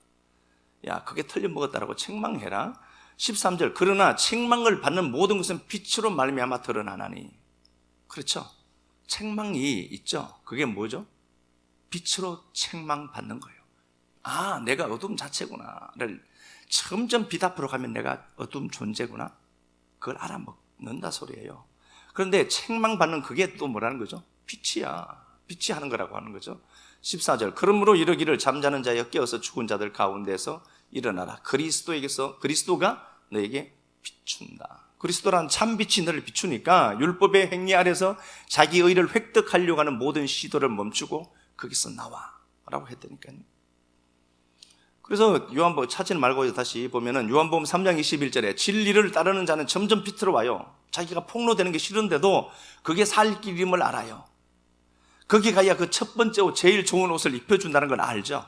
야, 그게 틀려먹었다라고 책망해라. 13절, 그러나 책망을 받는 모든 것은 빛으로 말미암아 드러나나니. 그렇죠? 책망이 있죠. 그게 뭐죠? 빛으로 책망받는 거예요. 아, 내가 어둠 자체구나를 점점 빛 앞으로 가면 내가 어둠 존재구나, 그걸 알아먹는다 소리예요. 그런데 책망받는 그게 또 뭐라는 거죠? 빛이야. 빛이 하는 거라고 하는 거죠. 14절, 그러므로 이르기를 잠자는 자여 깨어서 죽은 자들 가운데서 일어나라. 그리스도가 너에게 비춘다. 그리스도란 참 빛이 너를 비추니까 율법의 행위 아래서 자기 의를 획득하려고 하는 모든 시도를 멈추고 거기서 나와라고 했다니까요. 그래서 요한복음 찾지 말고 다시 보면은 요한복음 3장 21절에 진리를 따르는 자는 점점 빛으로 와요. 자기가 폭로되는 게 싫은데도 그게 살 길임을 알아요. 거기 가야 그 첫 번째 옷, 제일 좋은 옷을 입혀준다는 걸 알죠.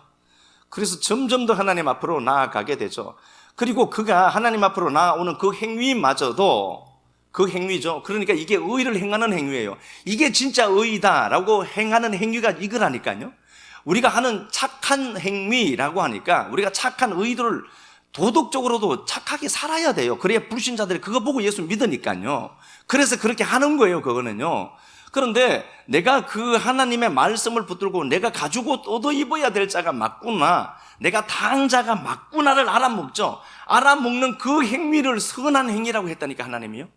그래서 점점 더 하나님 앞으로 나아가게 되죠. 그리고 그가 하나님 앞으로 나아오는 그 행위마저도 그 행위죠. 그러니까 이게 의를 행하는 행위예요. 이게 진짜 의다라고 행하는 행위가 이거라니까요. 우리가 하는 착한 행위라고 하니까 우리가 착한 의도를 도덕적으로도 착하게 살아야 돼요. 그래야 불신자들이 그거 보고 예수 믿으니까요. 그래서 그렇게 하는 거예요, 그거는요. 그런데 내가 그 하나님의 말씀을 붙들고 내가 가지고 얻어 입어야 될 자가 맞구나, 내가 당한 자가 맞구나를 알아먹죠. 알아먹는 그 행위를 선한 행위라고 했다니까, 하나님이요.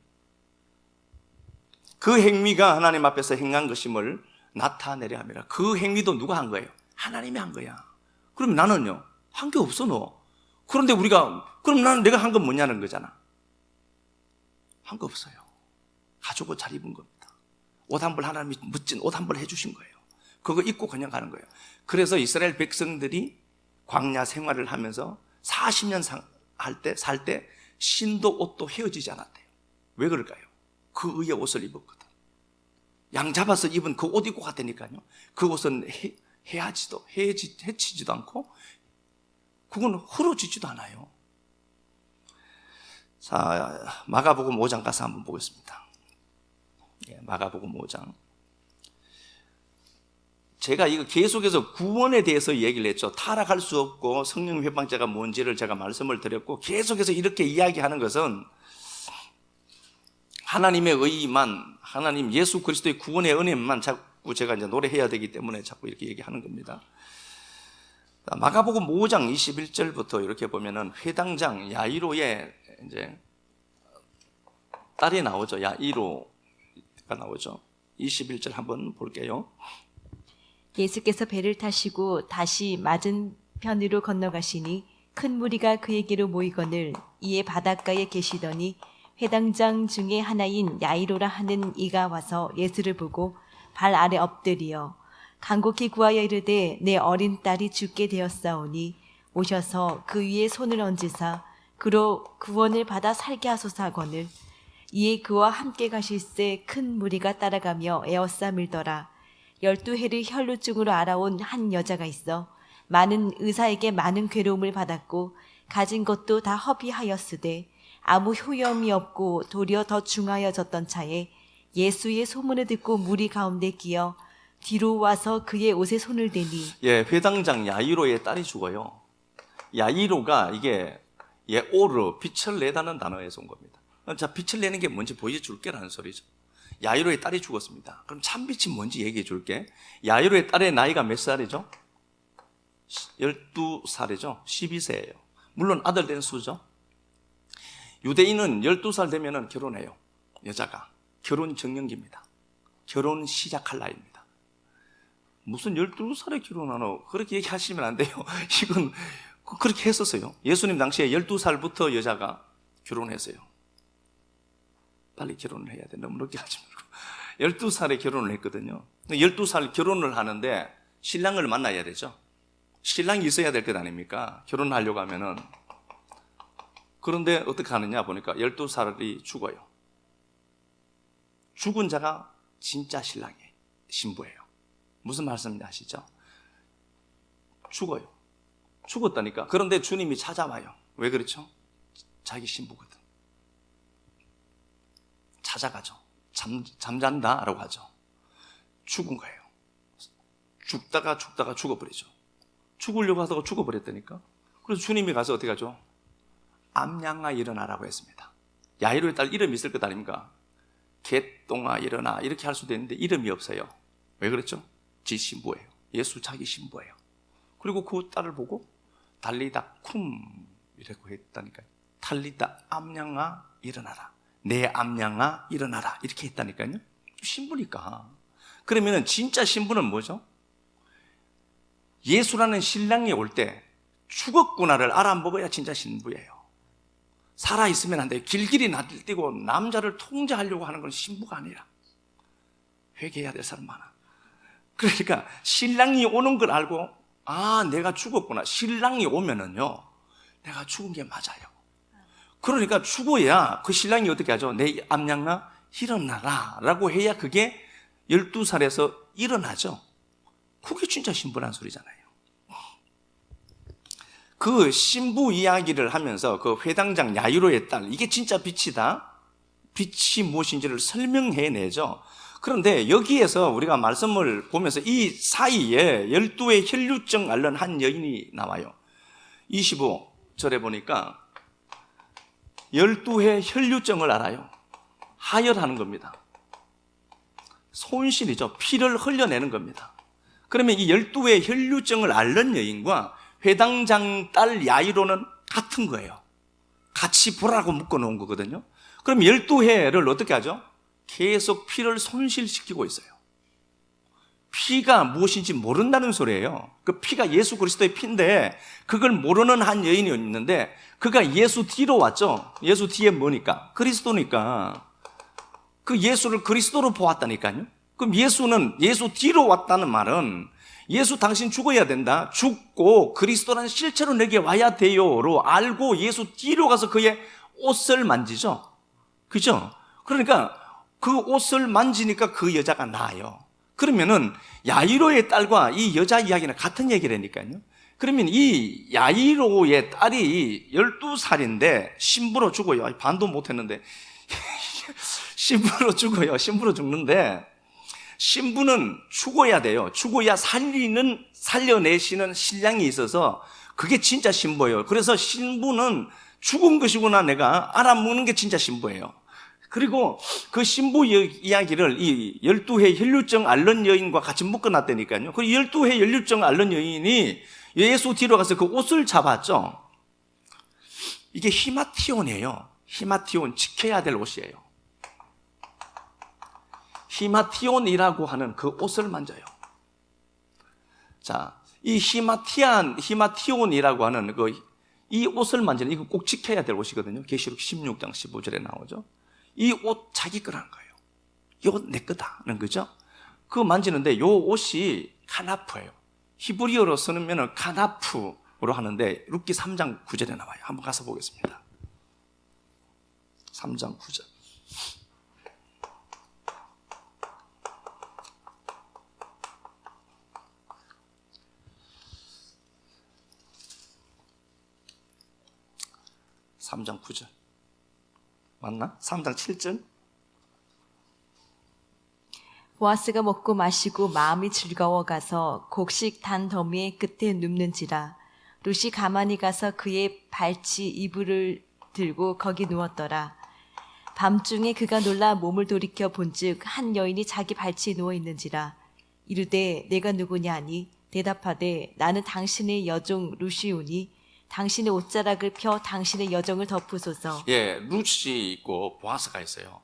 그 행위가 하나님 앞에서 행한 것임을 나타내려 합니다. 그 행위도 누가 한 거예요? 하나님이 한 거야. 그럼 나는요? 한 게 없어 너. 그런데 그럼 나는 내가 한 건 뭐냐는 거잖아. 한 거 없어요. 가지고 잘 입은 겁니다. 옷 한 벌 하나님이 멋진 옷 한 벌 해주신 거예요. 그거 입고 그냥 가는 거예요. 그래서 이스라엘 백성들이 광야 생활을 하면서 40년 살 때 신도 옷도 헤어지지 않았대요. 왜 그럴까요? 그 의의 옷을 입었거든. 양 잡아서 입은 그 옷 입고 갔다니까요. 그 옷은 해치지도 않고 그건 흐려지지도 않아요. 자, 마가복음 5장 가서 한번 보겠습니다. 마가복음 5장. 제가 이거 계속해서 구원에 대해서 얘기를 했죠. 타락할 수 없고 성령 회방죄가 뭔지를 제가 말씀을 드렸고, 계속해서 이렇게 이야기하는 것은 하나님의 의만, 하나님 예수 그리스도의 구원의 은혜만 자꾸 제가 이제 노래해야 되기 때문에 자꾸 이렇게 얘기하는 겁니다. 마가복음 5장 21절부터 이렇게 보면은 회당장 야이로의 이제 딸이 나오죠. 야이로가 나오죠. 21절 한번 볼게요. 예수께서 배를 타시고 다시 맞은편으로 건너가시니 큰 무리가 그에게로 모이거늘 이에 바닷가에 계시더니 회당장 중에 하나인 야이로라 하는 이가 와서 예수를 보고 발 아래 엎드리어 간곡히 구하여 이르되 내 어린 딸이 죽게 되었사오니 오셔서 그 위에 손을 얹으사 그로 구원을 받아 살게 하소서 하거늘 이에 그와 함께 가실새 큰 무리가 따라가며 에워싸 밀더라. 12해를 혈루증으로 알아온 한 여자가 있어 많은 의사에게 많은 괴로움을 받았고 가진 것도 다 허비하였으되 아무 효염이 없고 도리어 더 중하여졌던 차에 예수의 소문을 듣고 무리 가운데 끼어 뒤로 와서 그의 옷에 손을 대니 회당장 야이로의 딸이 죽어요. 야이로가 이게 예오르, 빛을 내다는 단어에서 온 겁니다. 자, 빛을 내는 게 뭔지 보여줄게라는 소리죠. 야이로의 딸이 죽었습니다. 그럼 참빛이 뭔지 얘기해 줄게. 야이로의 딸의 나이가 몇 살이죠? 12살이죠. 12세예요. 물론 아들 된 수죠. 유대인은 12살 되면 결혼해요. 여자가. 결혼 정년기입니다. 결혼 시작할 나이입니다. 무슨 12살에 결혼하노? 그렇게 얘기하시면 안 돼요. 이건 그렇게 했었어요. 예수님 당시에 12살부터 여자가 결혼했어요. 빨리 결혼을 해야 돼. 너무 늦게 하지 말고. 12살에 결혼을 했거든요. 12살 결혼을 하는데 신랑을 만나야 되죠. 신랑이 있어야 될 것 아닙니까? 결혼하려고 하면은. 그런데 어떻게 하느냐 보니까 12살이 죽어요. 죽은 자가 진짜 신랑이에요. 신부예요. 무슨 말씀인지 아시죠? 죽어요. 죽었다니까. 그런데 주님이 찾아와요. 왜 그렇죠? 자기 신부거든. 찾아가죠. 잠잔다라고 하죠. 죽은 거예요. 죽다가 죽어버리죠. 죽으려고 하다가 죽어버렸다니까. 그래서 주님이 가서 어떻게 하죠? 암양아 일어나라고 했습니다. 야이로의 딸 이름이 있을 것 아닙니까? 개똥아 일어나 이렇게 할 수도 있는데 이름이 없어요. 왜 그랬죠? 지 신부예요. 예수 자기 신부예요. 그리고 그 딸을 보고 달리다 쿰 이라고 했다니까요. 달리다 암양아 일어나라. 내 암양아 일어나라 이렇게 했다니까요. 신부니까. 그러면 진짜 신부는 뭐죠? 예수라는 신랑이 올 때 죽었구나를 알아먹어야 진짜 신부예요. 살아있으면 안 돼요. 길길이 날뛰고 남자를 통제하려고 하는 건 신부가 아니라 회개해야 될 사람 많아. 그러니까 신랑이 오는 걸 알고 내가 죽었구나. 신랑이 오면은요 내가 죽은 게 맞아요. 그러니까 죽어야 그 신랑이 어떻게 하죠? 내 암양아 일어나라 라고 해야 그게 12살에서 일어나죠. 그게 진짜 신부란 소리잖아요. 그 신부 이야기를 하면서 그 회당장 야이로의 딸, 이게 진짜 빛이다. 빛이 무엇인지를 설명해내죠. 그런데 여기에서 우리가 말씀을 보면서 이 사이에 12의 혈류증 앓는 한 여인이 나와요. 25절에 보니까 12의 혈류증을 알아요. 하혈하는 겁니다. 손실이죠. 피를 흘려내는 겁니다. 그러면 이 12의 혈류증을 앓는 여인과 회당장 딸 야이로는 같은 거예요. 같이 보라고 묶어놓은 거거든요. 그럼 12회를 어떻게 하죠? 계속 피를 손실시키고 있어요. 피가 무엇인지 모른다는 소리예요. 그 피가 예수 그리스도의 피인데 그걸 모르는 한 여인이 있는데 그가 예수 뒤로 왔죠. 예수 뒤에 뭐니까? 그리스도니까. 그 예수를 그리스도로 보았다니까요. 그럼 예수는 예수 뒤로 왔다는 말은 예수 당신 죽어야 된다. 죽고 그리스도라는 실체로 내게 와야 돼요로 알고 예수 뒤로 가서 그의 옷을 만지죠. 그죠? 그러니까 그 옷을 만지니까 그 여자가 나아요. 그러면은 야이로의 딸과 이 여자 이야기는 같은 얘기라니까요. 그러면 이 야이로의 딸이 12살인데 신부로 죽어요. 반도 못했는데 신부로 죽어요. 신부로 죽는데 신부는 죽어야 돼요. 죽어야 살려내시는 신랑이 있어서 그게 진짜 신부예요. 그래서 신부는 죽은 것이구나 내가 알아먹는 게 진짜 신부예요. 그리고 그 신부 이야기를 이 12해 혈류증 앓는 여인과 같이 묶어놨다니까요. 그 12해 혈류증 앓는 여인이 예수 뒤로 가서 그 옷을 잡았죠. 이게 히마티온이에요. 히마티온, 지켜야 될 옷이에요. 히마티온이라고 하는 그 옷을 만져요. 자, 이 히마티온이라고 하는 이 옷을 만지는 이거 꼭 지켜야 될 옷이거든요. 계시록 16장 15절에 나오죠. 이 옷 자기 거라는 거예요. 이 옷 내 거다는 거죠. 그거 만지는데 이 옷이 카나프예요. 히브리어로 쓰면 카나프로 하는데 룻기 3장 9절에 나와요. 한번 가서 보겠습니다. 3장 9절. (3장 9절) 맞나? 3장 7절? 보아스가 먹고 마시고 마음이 즐거워 가서 곡식 단 더미의 끝에 눕는지라 룻이 가만히 가서 그의 발치 이불을 들고 거기 누웠더라. 밤중에 그가 놀라 몸을 돌이켜 본즉 한 여인이 자기 발치에 누워 있는지라. 이르되 내가 누구냐 하니 대답하되 나는 당신의 여종 룻이오니 당신의 옷자락을 펴 당신의 여정을 덮으소서. 예, 룻이 있고 보아스가 있어요.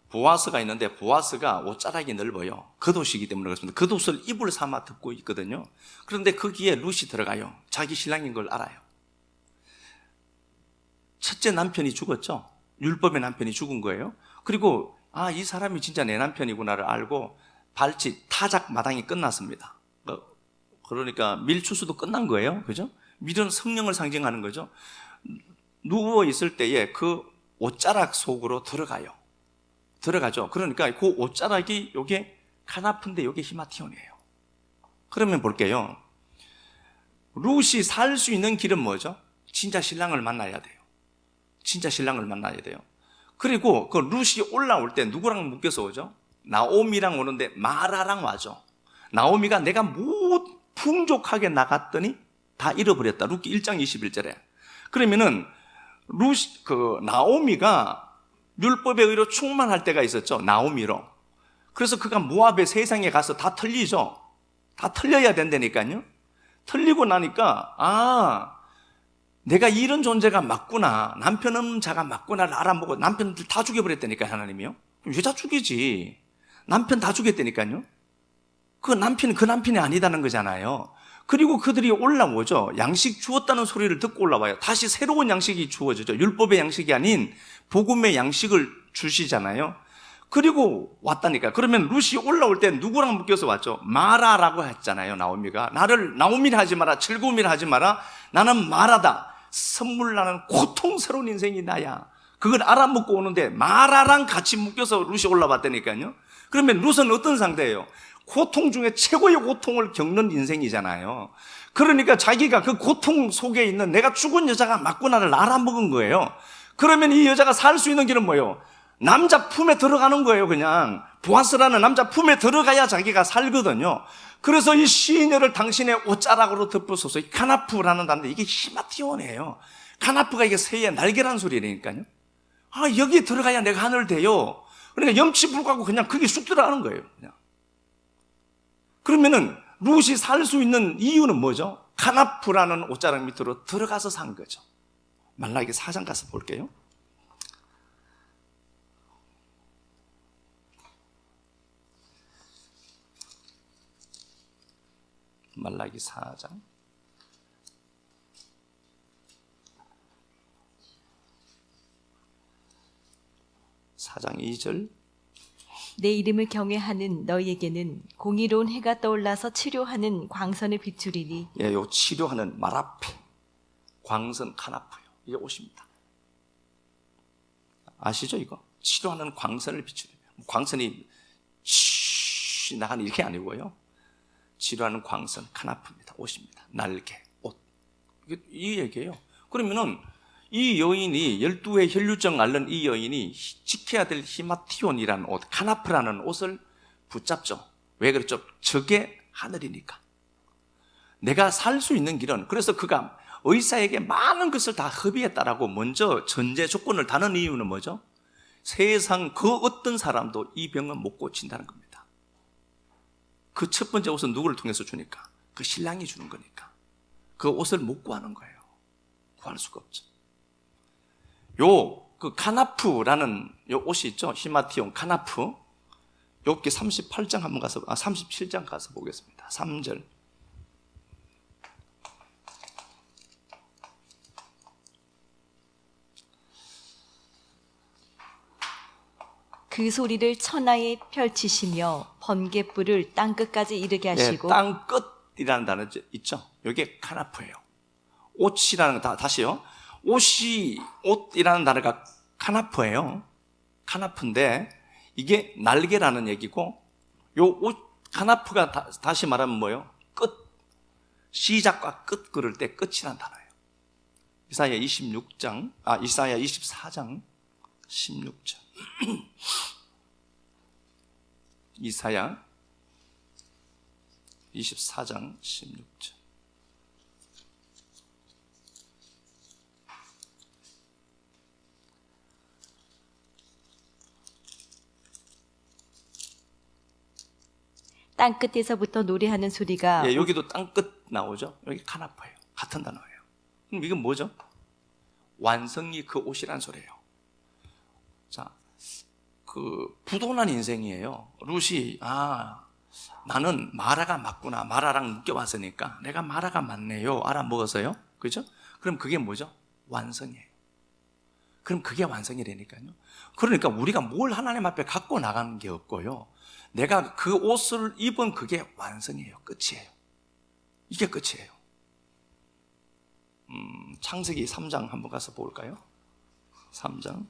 보아스가 있는데 보아스가 옷자락이 넓어요. 겉옷이기 때문에 그렇습니다. 겉옷을 이불 삼아 덮고 있거든요. 그런데 거기에 룻이 들어가요. 자기 신랑인 걸 알아요. 첫째 남편이 죽었죠. 율법의 남편이 죽은 거예요. 그리고 이 사람이 진짜 내 남편이구나를 알고 발치 타작 마당이 끝났습니다. 그러니까 밀추수도 끝난 거예요. 그죠? 밀은 성령을 상징하는 거죠. 누워 있을 때에 그 옷자락 속으로 들어가죠. 그러니까 그 옷자락이 요게 카나프인데 요게 히마티온이에요. 그러면 볼게요. 룻이 살 수 있는 길은 뭐죠? 진짜 신랑을 만나야 돼요. 진짜 신랑을 만나야 돼요. 그리고 그 룻이 올라올 때 누구랑 묶여서 오죠? 나오미랑 오는데 마라랑 와죠. 나오미가 내가 풍족하게 나갔더니 다 잃어버렸다. 룻기 1장 21절에. 그러면은 나오미가 율법의 의로 충만할 때가 있었죠. 나오미로. 그래서 그가 모압의 세상에 가서 다 털리죠. 다 털려야 된다니까요. 털리고 나니까 내가 이런 존재가 맞구나. 남편 없는 자가 맞구나를 알아보고 남편들 다 죽여버렸다니까요. 하나님이요. 여자 죽이지. 남편 다 죽였다니까요. 그 남편이 아니다는 거잖아요. 그리고 그들이 올라오죠. 양식 주었다는 소리를 듣고 올라와요. 다시 새로운 양식이 주어지죠. 율법의 양식이 아닌 복음의 양식을 주시잖아요. 그리고 왔다니까. 그러면 룻이 올라올 때 누구랑 묶여서 왔죠? 마라라고 했잖아요. 나오미가. 나를 나오미라 하지 마라. 즐거움이라 하지 마라. 나는 마라다. 선물 나는 고통스러운 인생이 나야. 그걸 알아먹고 오는데 마라랑 같이 묶여서 룻이 올라왔다니까요. 그러면 룻은 어떤 상태예요? 고통 중에 최고의 고통을 겪는 인생이잖아요. 그러니까 자기가 그 고통 속에 있는 내가 죽은 여자가 맞구나를 알아먹은 거예요. 그러면 이 여자가 살 수 있는 길은 뭐예요? 남자 품에 들어가는 거예요. 그냥 보아스라는 남자 품에 들어가야 자기가 살거든요. 그래서 이 시녀를 당신의 옷자락으로 덮으소서. 이 카나프라는 단어, 이게 히마티온이에요. 카나프가 이게 새의 날개란 소리라니까요. 여기 들어가야 내가 하늘 돼요. 그러니까 염치 불구하고 그냥 거기 쑥 들어가는 거예요. 그냥. 그러면은 룻이 살 수 있는 이유는 뭐죠? 카나프라는 옷자락 밑으로 들어가서 산 거죠. 말라기 4장 가서 볼게요. 말라기 4장 4장 2절. 내 이름을 경외하는 너희에게는 공의로운 해가 떠올라서 치료하는 광선을 비추리니 예, 요 치료하는 마라페, 광선 카나프요. 이게 옷입니다. 아시죠 이거? 치료하는 광선을 비추리. 광선이 치 나가는 이렇게 아니고요. 치료하는 광선 카나프입니다. 옷입니다. 날개, 옷. 이 얘기예요. 그러면은 이 여인이 12회 혈류증 앓는 이 여인이 지켜야 될 히마티온이라는 옷, 카나프라는 옷을 붙잡죠. 왜 그렇죠? 저게 하늘이니까. 내가 살 수 있는 길은, 그래서 그가 의사에게 많은 것을 다 협의했다라고 먼저 전제 조건을 다는 이유는 뭐죠? 세상 그 어떤 사람도 이 병은 못 고친다는 겁니다. 그 첫 번째 옷은 누구를 통해서 주니까? 그 신랑이 주는 거니까. 그 옷을 못 구하는 거예요. 구할 수가 없죠. 그 카나프라는 요 옷이 있죠. 히마티온 카나프. 욥기 38장 한번 가서 37장 가서 보겠습니다. 3절. 그 소리를 천하에 펼치시며 번갯불을 땅끝까지 이르게 하시고. 예, 땅끝이라는 단어 있죠. 이게 카나프예요. 옷이라는 거 다시요. 옷이라는 단어가 카나프예요. 카나프인데 이게 날개라는 얘기고, 요 옷 카나프가 다시 말하면 뭐예요? 끝. 시작과 끝 그럴 때 끝이라는 단어예요. 이사야 24장 16절. 이사야 24장 16절. 땅끝에서부터 노래하는 소리가. 예, 여기도 땅끝 나오죠. 여기 카나프예요. 같은 단어예요. 그럼 이건 뭐죠? 완성이 그 옷이란 소리예요. 자, 그 부도난 인생이에요. 룻이 나는 마라가 맞구나. 마라랑 묶여왔으니까 내가 마라가 맞네요. 알아먹어서요. 그죠? 그럼 그게 뭐죠? 완성이에요. 그럼 그게 완성이라니까요. 그러니까 우리가 뭘 하나님 앞에 갖고 나가는 게 없고요. 내가 그 옷을 입은 그게 완성이에요. 끝이에요. 이게 끝이에요. 창세기 3장 한번 가서 볼까요? 3장.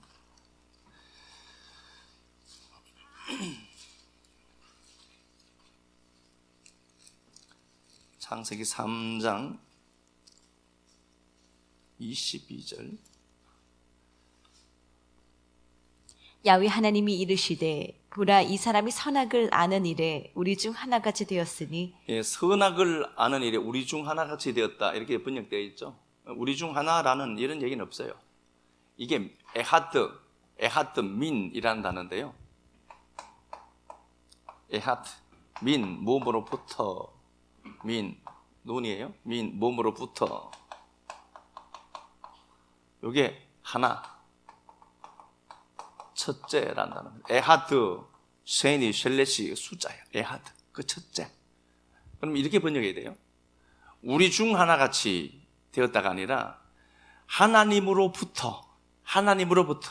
창세기 3장 22절. 야훼 하나님이 이르시되 보라 이 사람이 선악을 아는 일에 우리 중 하나같이 되었으니. 예, 선악을 아는 일에 우리 중 하나같이 되었다 이렇게 번역되어 있죠. 우리 중 하나라는 이런 얘기는 없어요. 이게 에하드 민이라는 단어인데요. 에하드 민 몸으로부터, 민 논이에요. 민 몸으로부터. 이게 하나, 첫째라는 단어. 에하드 쉐니 셸렛이 숫자예요. 에하드 그 첫째. 그럼 이렇게 번역해야 돼요. 우리 중 하나같이 되었다가 아니라 하나님으로부터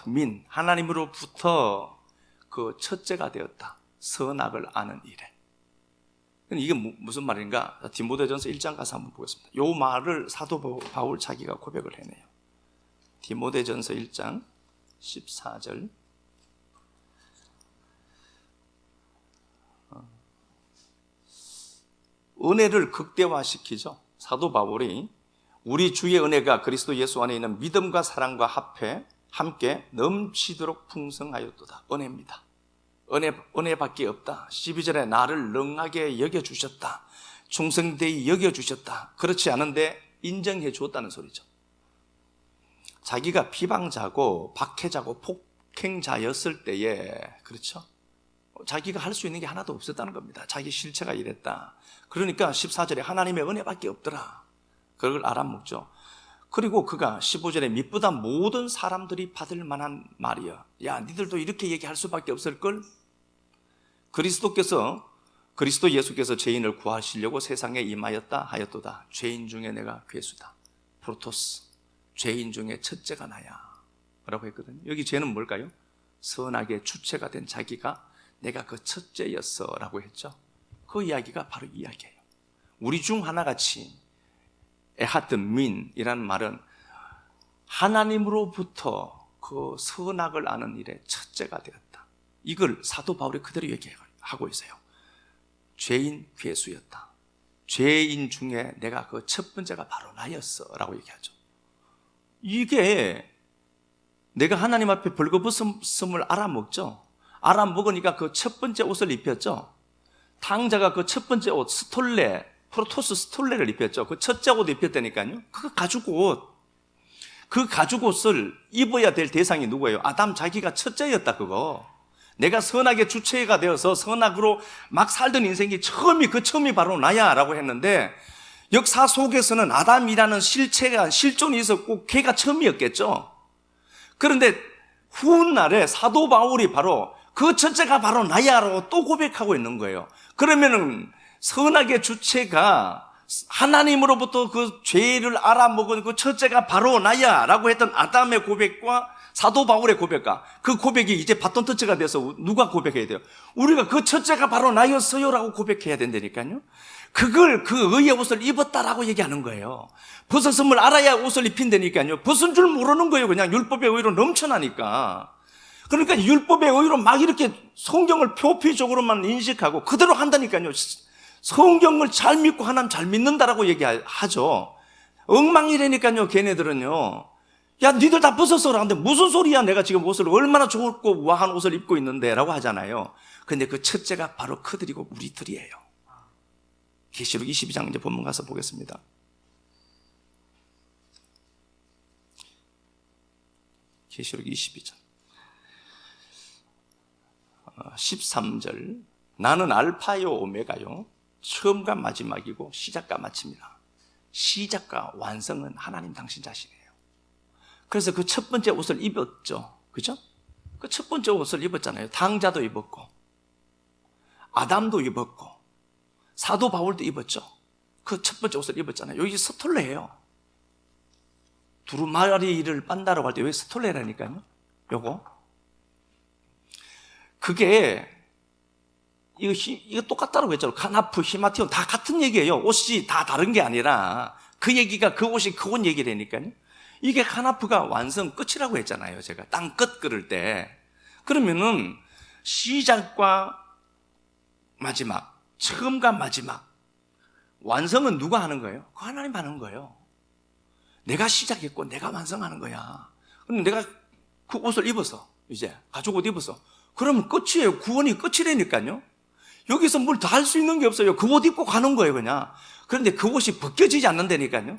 민, 하나님으로부터 그 첫째가 되었다. 선악을 아는 일에. 이게 무슨 말인가? 디모데전서 1장 가서 한번 보겠습니다. 이 말을 사도 바울 자기가 고백을 해내요. 디모데전서 1장 14절. 은혜를 극대화시키죠. 사도 바울이 우리 주의 은혜가 그리스도 예수 안에 있는 믿음과 사랑과 함께 넘치도록 풍성하였도다. 은혜입니다. 은혜밖에 없다. 12절에 나를 능하게 여겨주셨다. 충성되이 여겨주셨다. 그렇지 않은데 인정해 주었다는 소리죠. 자기가 비방자고 박해자고 폭행자였을 때에, 그렇죠? 자기가 할 수 있는 게 하나도 없었다는 겁니다. 자기 실체가 이랬다. 그러니까 14절에 하나님의 은혜밖에 없더라. 그걸 알아먹죠. 그리고 그가 15절에 mit보다 모든 사람들이 받을 만한 말이야. 야, 니들도 이렇게 얘기할 수밖에 없을걸? 그리스도께서 그리스도 예수께서 죄인을 구하시려고 세상에 임하였다 하였도다. 죄인 중에 내가 괴수다. 프로토스, 죄인 중에 첫째가 나야 라고 했거든요. 여기 죄는 뭘까요? 선악의 주체가 된 자기가 내가 그 첫째였어 라고 했죠. 그 이야기가 바로 이 이야기예요. 우리 중 하나같이 에하트 민이라는 말은 하나님으로부터 그 선악을 아는 일에 첫째가 되었다. 이걸 사도 바울이 그대로 얘기하고 있어요. 죄인 괴수였다. 죄인 중에 내가 그 첫 번째가 바로 나였어 라고 얘기하죠. 이게 내가 하나님 앞에 벌거벗음을 알아먹죠. 알아먹으니까 그 첫 번째 옷을 입혔죠. 탕자가 그 첫 번째 옷 스톨레, 프로토스 스톨레를 입혔죠. 그 첫째 옷 입혔다니까요. 그 가죽 옷, 그 가죽 옷을 입어야 될 대상이 누구예요? 아담 자기가 첫째였다. 그거 내가 선악의 주체가 되어서 선악으로 막 살던 인생이 처음이 바로 나야 라고 했는데, 역사 속에서는 아담이라는 실체가 실존이 있었고 걔가 처음이었겠죠. 그런데 훗날에 사도 바울이 바로 그 첫째가 바로 나야라고 또 고백하고 있는 거예요. 그러면은 선악의 주체가 하나님으로부터 그 죄를 알아먹은 그 첫째가 바로 나야라고 했던 아담의 고백과 사도 바울의 고백과 그 고백이 이제 바톤 터치가 돼서 누가 고백해야 돼요? 우리가 그 첫째가 바로 나였어요라고 고백해야 된다니까요. 그걸 그 의의 옷을 입었다라고 얘기하는 거예요. 벗었음을 알아야 옷을 입힌다니까요. 벗은 줄 모르는 거예요. 그냥 율법의 의로 넘쳐나니까. 그러니까 율법의 의로 막 이렇게 성경을 표피적으로만 인식하고 그대로 한다니까요. 성경을 잘 믿고 하나님 잘 믿는다라고 얘기하죠. 엉망이라니까요. 걔네들은요. 야, 니들 다 벗었어라. 근데 무슨 소리야? 내가 지금 옷을 얼마나 좋고 우아한 옷을 입고 있는데 라고 하잖아요. 근데 그 첫째가 바로 그들이고 우리들이에요. 계시록 22장 이제 본문 가서 보겠습니다. 계시록 22장 13절 나는 알파요 오메가요 처음과 마지막이고 시작과 마침이라. 시작과 완성은 하나님 당신 자신이에요. 그래서 그 첫 번째 옷을 입었죠. 그죠? 그 첫 번째 옷을 입었잖아요. 탕자도 입었고 아담도 입었고 사도 바울도 입었죠. 그 첫 번째 옷을 입었잖아요. 여기 스톨레예요. 두루마리를 빤다라고 할 때 왜 스톨레라니까요? 요거 그게 이거 똑같다고 했잖아요. 카나프, 히마티온 다 같은 얘기예요. 옷이 다 다른 게 아니라 그 얘기가 그 옷이 그 옷 얘기라니까요. 이게 카나프가 완성 끝이라고 했잖아요. 제가 땅 끝 그럴 때. 그러면은 시작과 마지막, 처음과 마지막, 완성은 누가 하는 거예요? 그 하나님 하는 거예요. 내가 시작했고 내가 완성하는 거야. 그럼 내가 그 옷을 입어서 이제 가죽 옷 입어서 그러면 끝이에요. 구원이 끝이라니까요. 여기서 뭘 더 할 수 있는 게 없어요. 그 옷 입고 가는 거예요, 그냥. 그런데 그 옷이 벗겨지지 않는다니까요.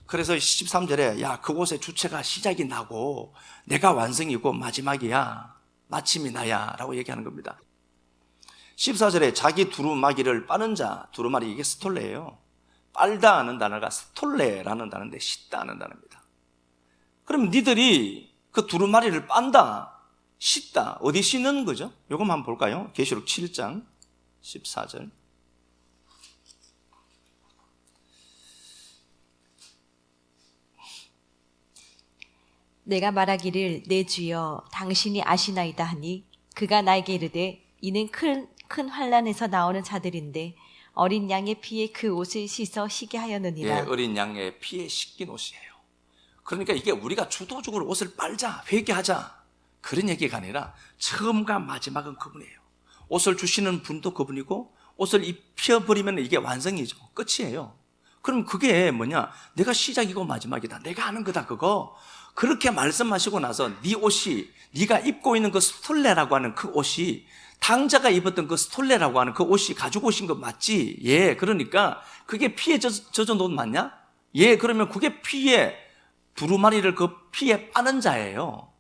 그래서 13절에 야, 그 옷의 주체가 시작이 나고 내가 완성이고 마지막이야. 마침이 나야 라고 얘기하는 겁니다. 14절에 자기 두루마기를 빠는 자, 두루마리 이게 스톨레예요. 빨다 하는 단어가 스톨레라는 단어인데 씻다 하는 단어입니다. 그럼 니들이 그 두루마리를 빤다, 씻다, 어디 씻는 거죠? 요것만 한번 볼까요? 계시록 7장 14절 내가 말하기를 내 주여 당신이 아시나이다 하니 그가 나에게 이르되 이는 큰 환난에서 나오는 자들인데 어린 양의 피에 그 옷을 씻어 쉬게 하였느니라. 예, 어린 양의 피에 씻긴 옷이에요. 그러니까 이게 우리가 주도적으로 옷을 빨자, 회개하자 그런 얘기가 아니라 처음과 마지막은 그분이에요. 옷을 주시는 분도 그분이고 옷을 입혀버리면 이게 완성이죠. 끝이에요. 그럼 그게 뭐냐? 내가 시작이고 마지막이다. 내가 하는 거다 그거. 그렇게 말씀하시고 나서 네 옷이 네가 입고 있는 그 스톨레라고 하는 그 옷이 탕자가 입었던 그 스톨레라고 하는 그 옷이 가죽 옷인 거 맞지? 예, 그러니까 그게 피에 젖은 옷 맞냐? 예, 그러면 그게 피에 두루마리를 그 피에 빠는 자예요.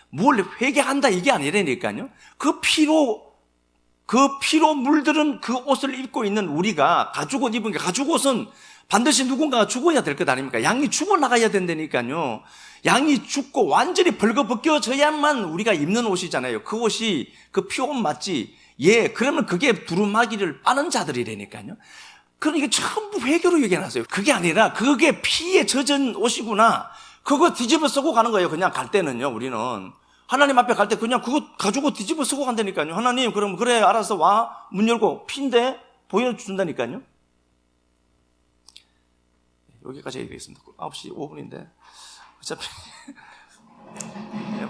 뭘 회개한다 이게 아니라니까요. 그 피로 물들은 그 옷을 입고 있는 우리가 가죽 옷 입은 게 가죽 옷은 반드시 누군가가 죽어야 될 것 아닙니까? 양이 죽어 나가야 된다니까요. 양이 죽고 완전히 벌거벗겨져야만 우리가 입는 옷이잖아요. 그 옷이 그 피옷 맞지? 예, 그러면 그게 두루마기를 빠는 자들이라니까요. 그러니까 전부 회개로 얘기해놨어요. 그게 아니라 그게 피에 젖은 옷이구나. 그거 뒤집어 쓰고 가는 거예요. 그냥 갈 때는요, 우리는. 하나님 앞에 갈 때 그냥 그거 가지고 뒤집어 쓰고 간다니까요. 하나님, 그럼 그래, 알아서 와. 문 열고 피인데 보여준다니까요. 여기까지 얘기하겠습니다. 9시 5분인데. 어차피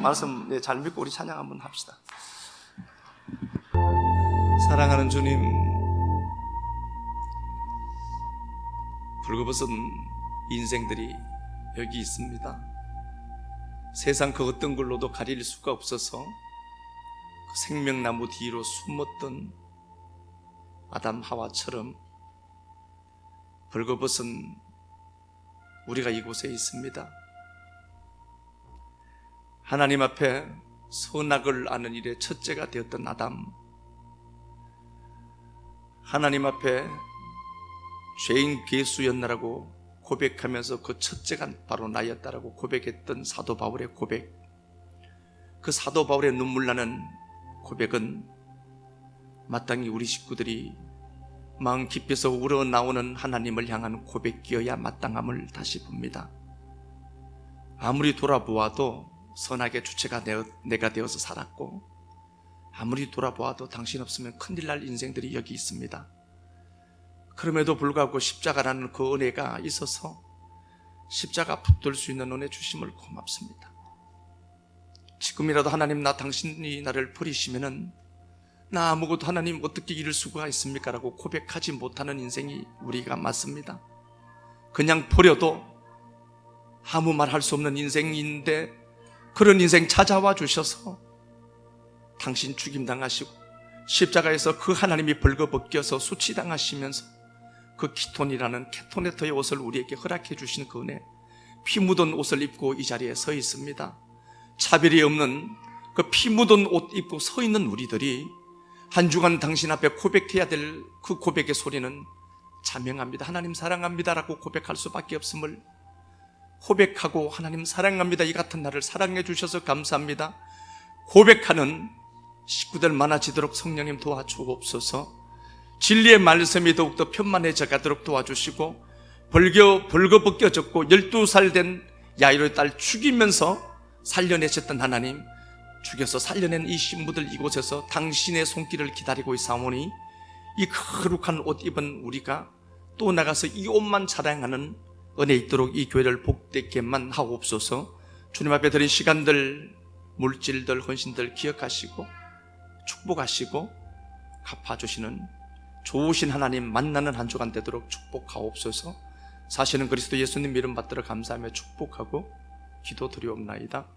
말씀 잘 믿고 우리 찬양 한번 합시다. 사랑하는 주님, 불거벗은 인생들이 여기 있습니다. 세상 그 어떤 걸로도 가릴 수가 없어서 그 생명나무 뒤로 숨었던 아담 하와처럼 벌거벗은 우리가 이곳에 있습니다. 하나님 앞에 선악을 아는 일의 첫째가 되었던 아담, 하나님 앞에 죄인 괴수였나라고 고백하면서 그 첫째가 바로 나였다라고 고백했던 사도 바울의 고백, 그 사도 바울의 눈물 나는 고백은 마땅히 우리 식구들이 마음 깊이서 우러나오는 하나님을 향한 고백이어야 마땅함을 다시 봅니다. 아무리 돌아보아도 선악의 주체가 내가 되어서 살았고, 아무리 돌아보아도 당신 없으면 큰일 날 인생들이 여기 있습니다. 그럼에도 불구하고 십자가라는 그 은혜가 있어서 십자가 붙들 수 있는 은혜 주심을 고맙습니다. 지금이라도 하나님, 나 당신이 나를 버리시면은 나 아무것도 하나님 어떻게 이룰 수가 있습니까? 라고 고백하지 못하는 인생이 우리가 맞습니다. 그냥 버려도 아무 말 할 수 없는 인생인데 그런 인생 찾아와 주셔서 당신 죽임당하시고 십자가에서 그 하나님이 벌거벗겨서 수치당하시면서 그 키톤이라는 케토네터의 옷을 우리에게 허락해 주신 그 은혜, 피 묻은 옷을 입고 이 자리에 서 있습니다. 차별이 없는 그 피 묻은 옷 입고 서 있는 우리들이 한 주간 당신 앞에 고백해야 될 그 고백의 소리는 자명합니다. 하나님 사랑합니다라고 고백할 수밖에 없음을 고백하고, 하나님 사랑합니다, 이 같은 나를 사랑해 주셔서 감사합니다, 고백하는 식구들 많아지도록 성령님 도와주옵소서. 진리의 말씀이 더욱더 편만해져 가도록 도와주시고, 벌거벗겨졌고 12살 된 야이로의 딸 죽이면서 살려내셨던 하나님, 죽여서 살려낸 이 신부들 이곳에서 당신의 손길을 기다리고 있사오니 이 거룩한 옷 입은 우리가 또 나가서 이 옷만 자랑하는 은혜 있도록 이 교회를 복되게만 하옵소서. 주님 앞에 드린 시간들, 물질들, 헌신들 기억하시고 축복하시고 갚아주시는 좋으신 하나님 만나는 한 주간 되도록 축복하옵소서. 사실은 그리스도 예수님 이름 받들어 감사하며 축복하고 기도드리옵나이다.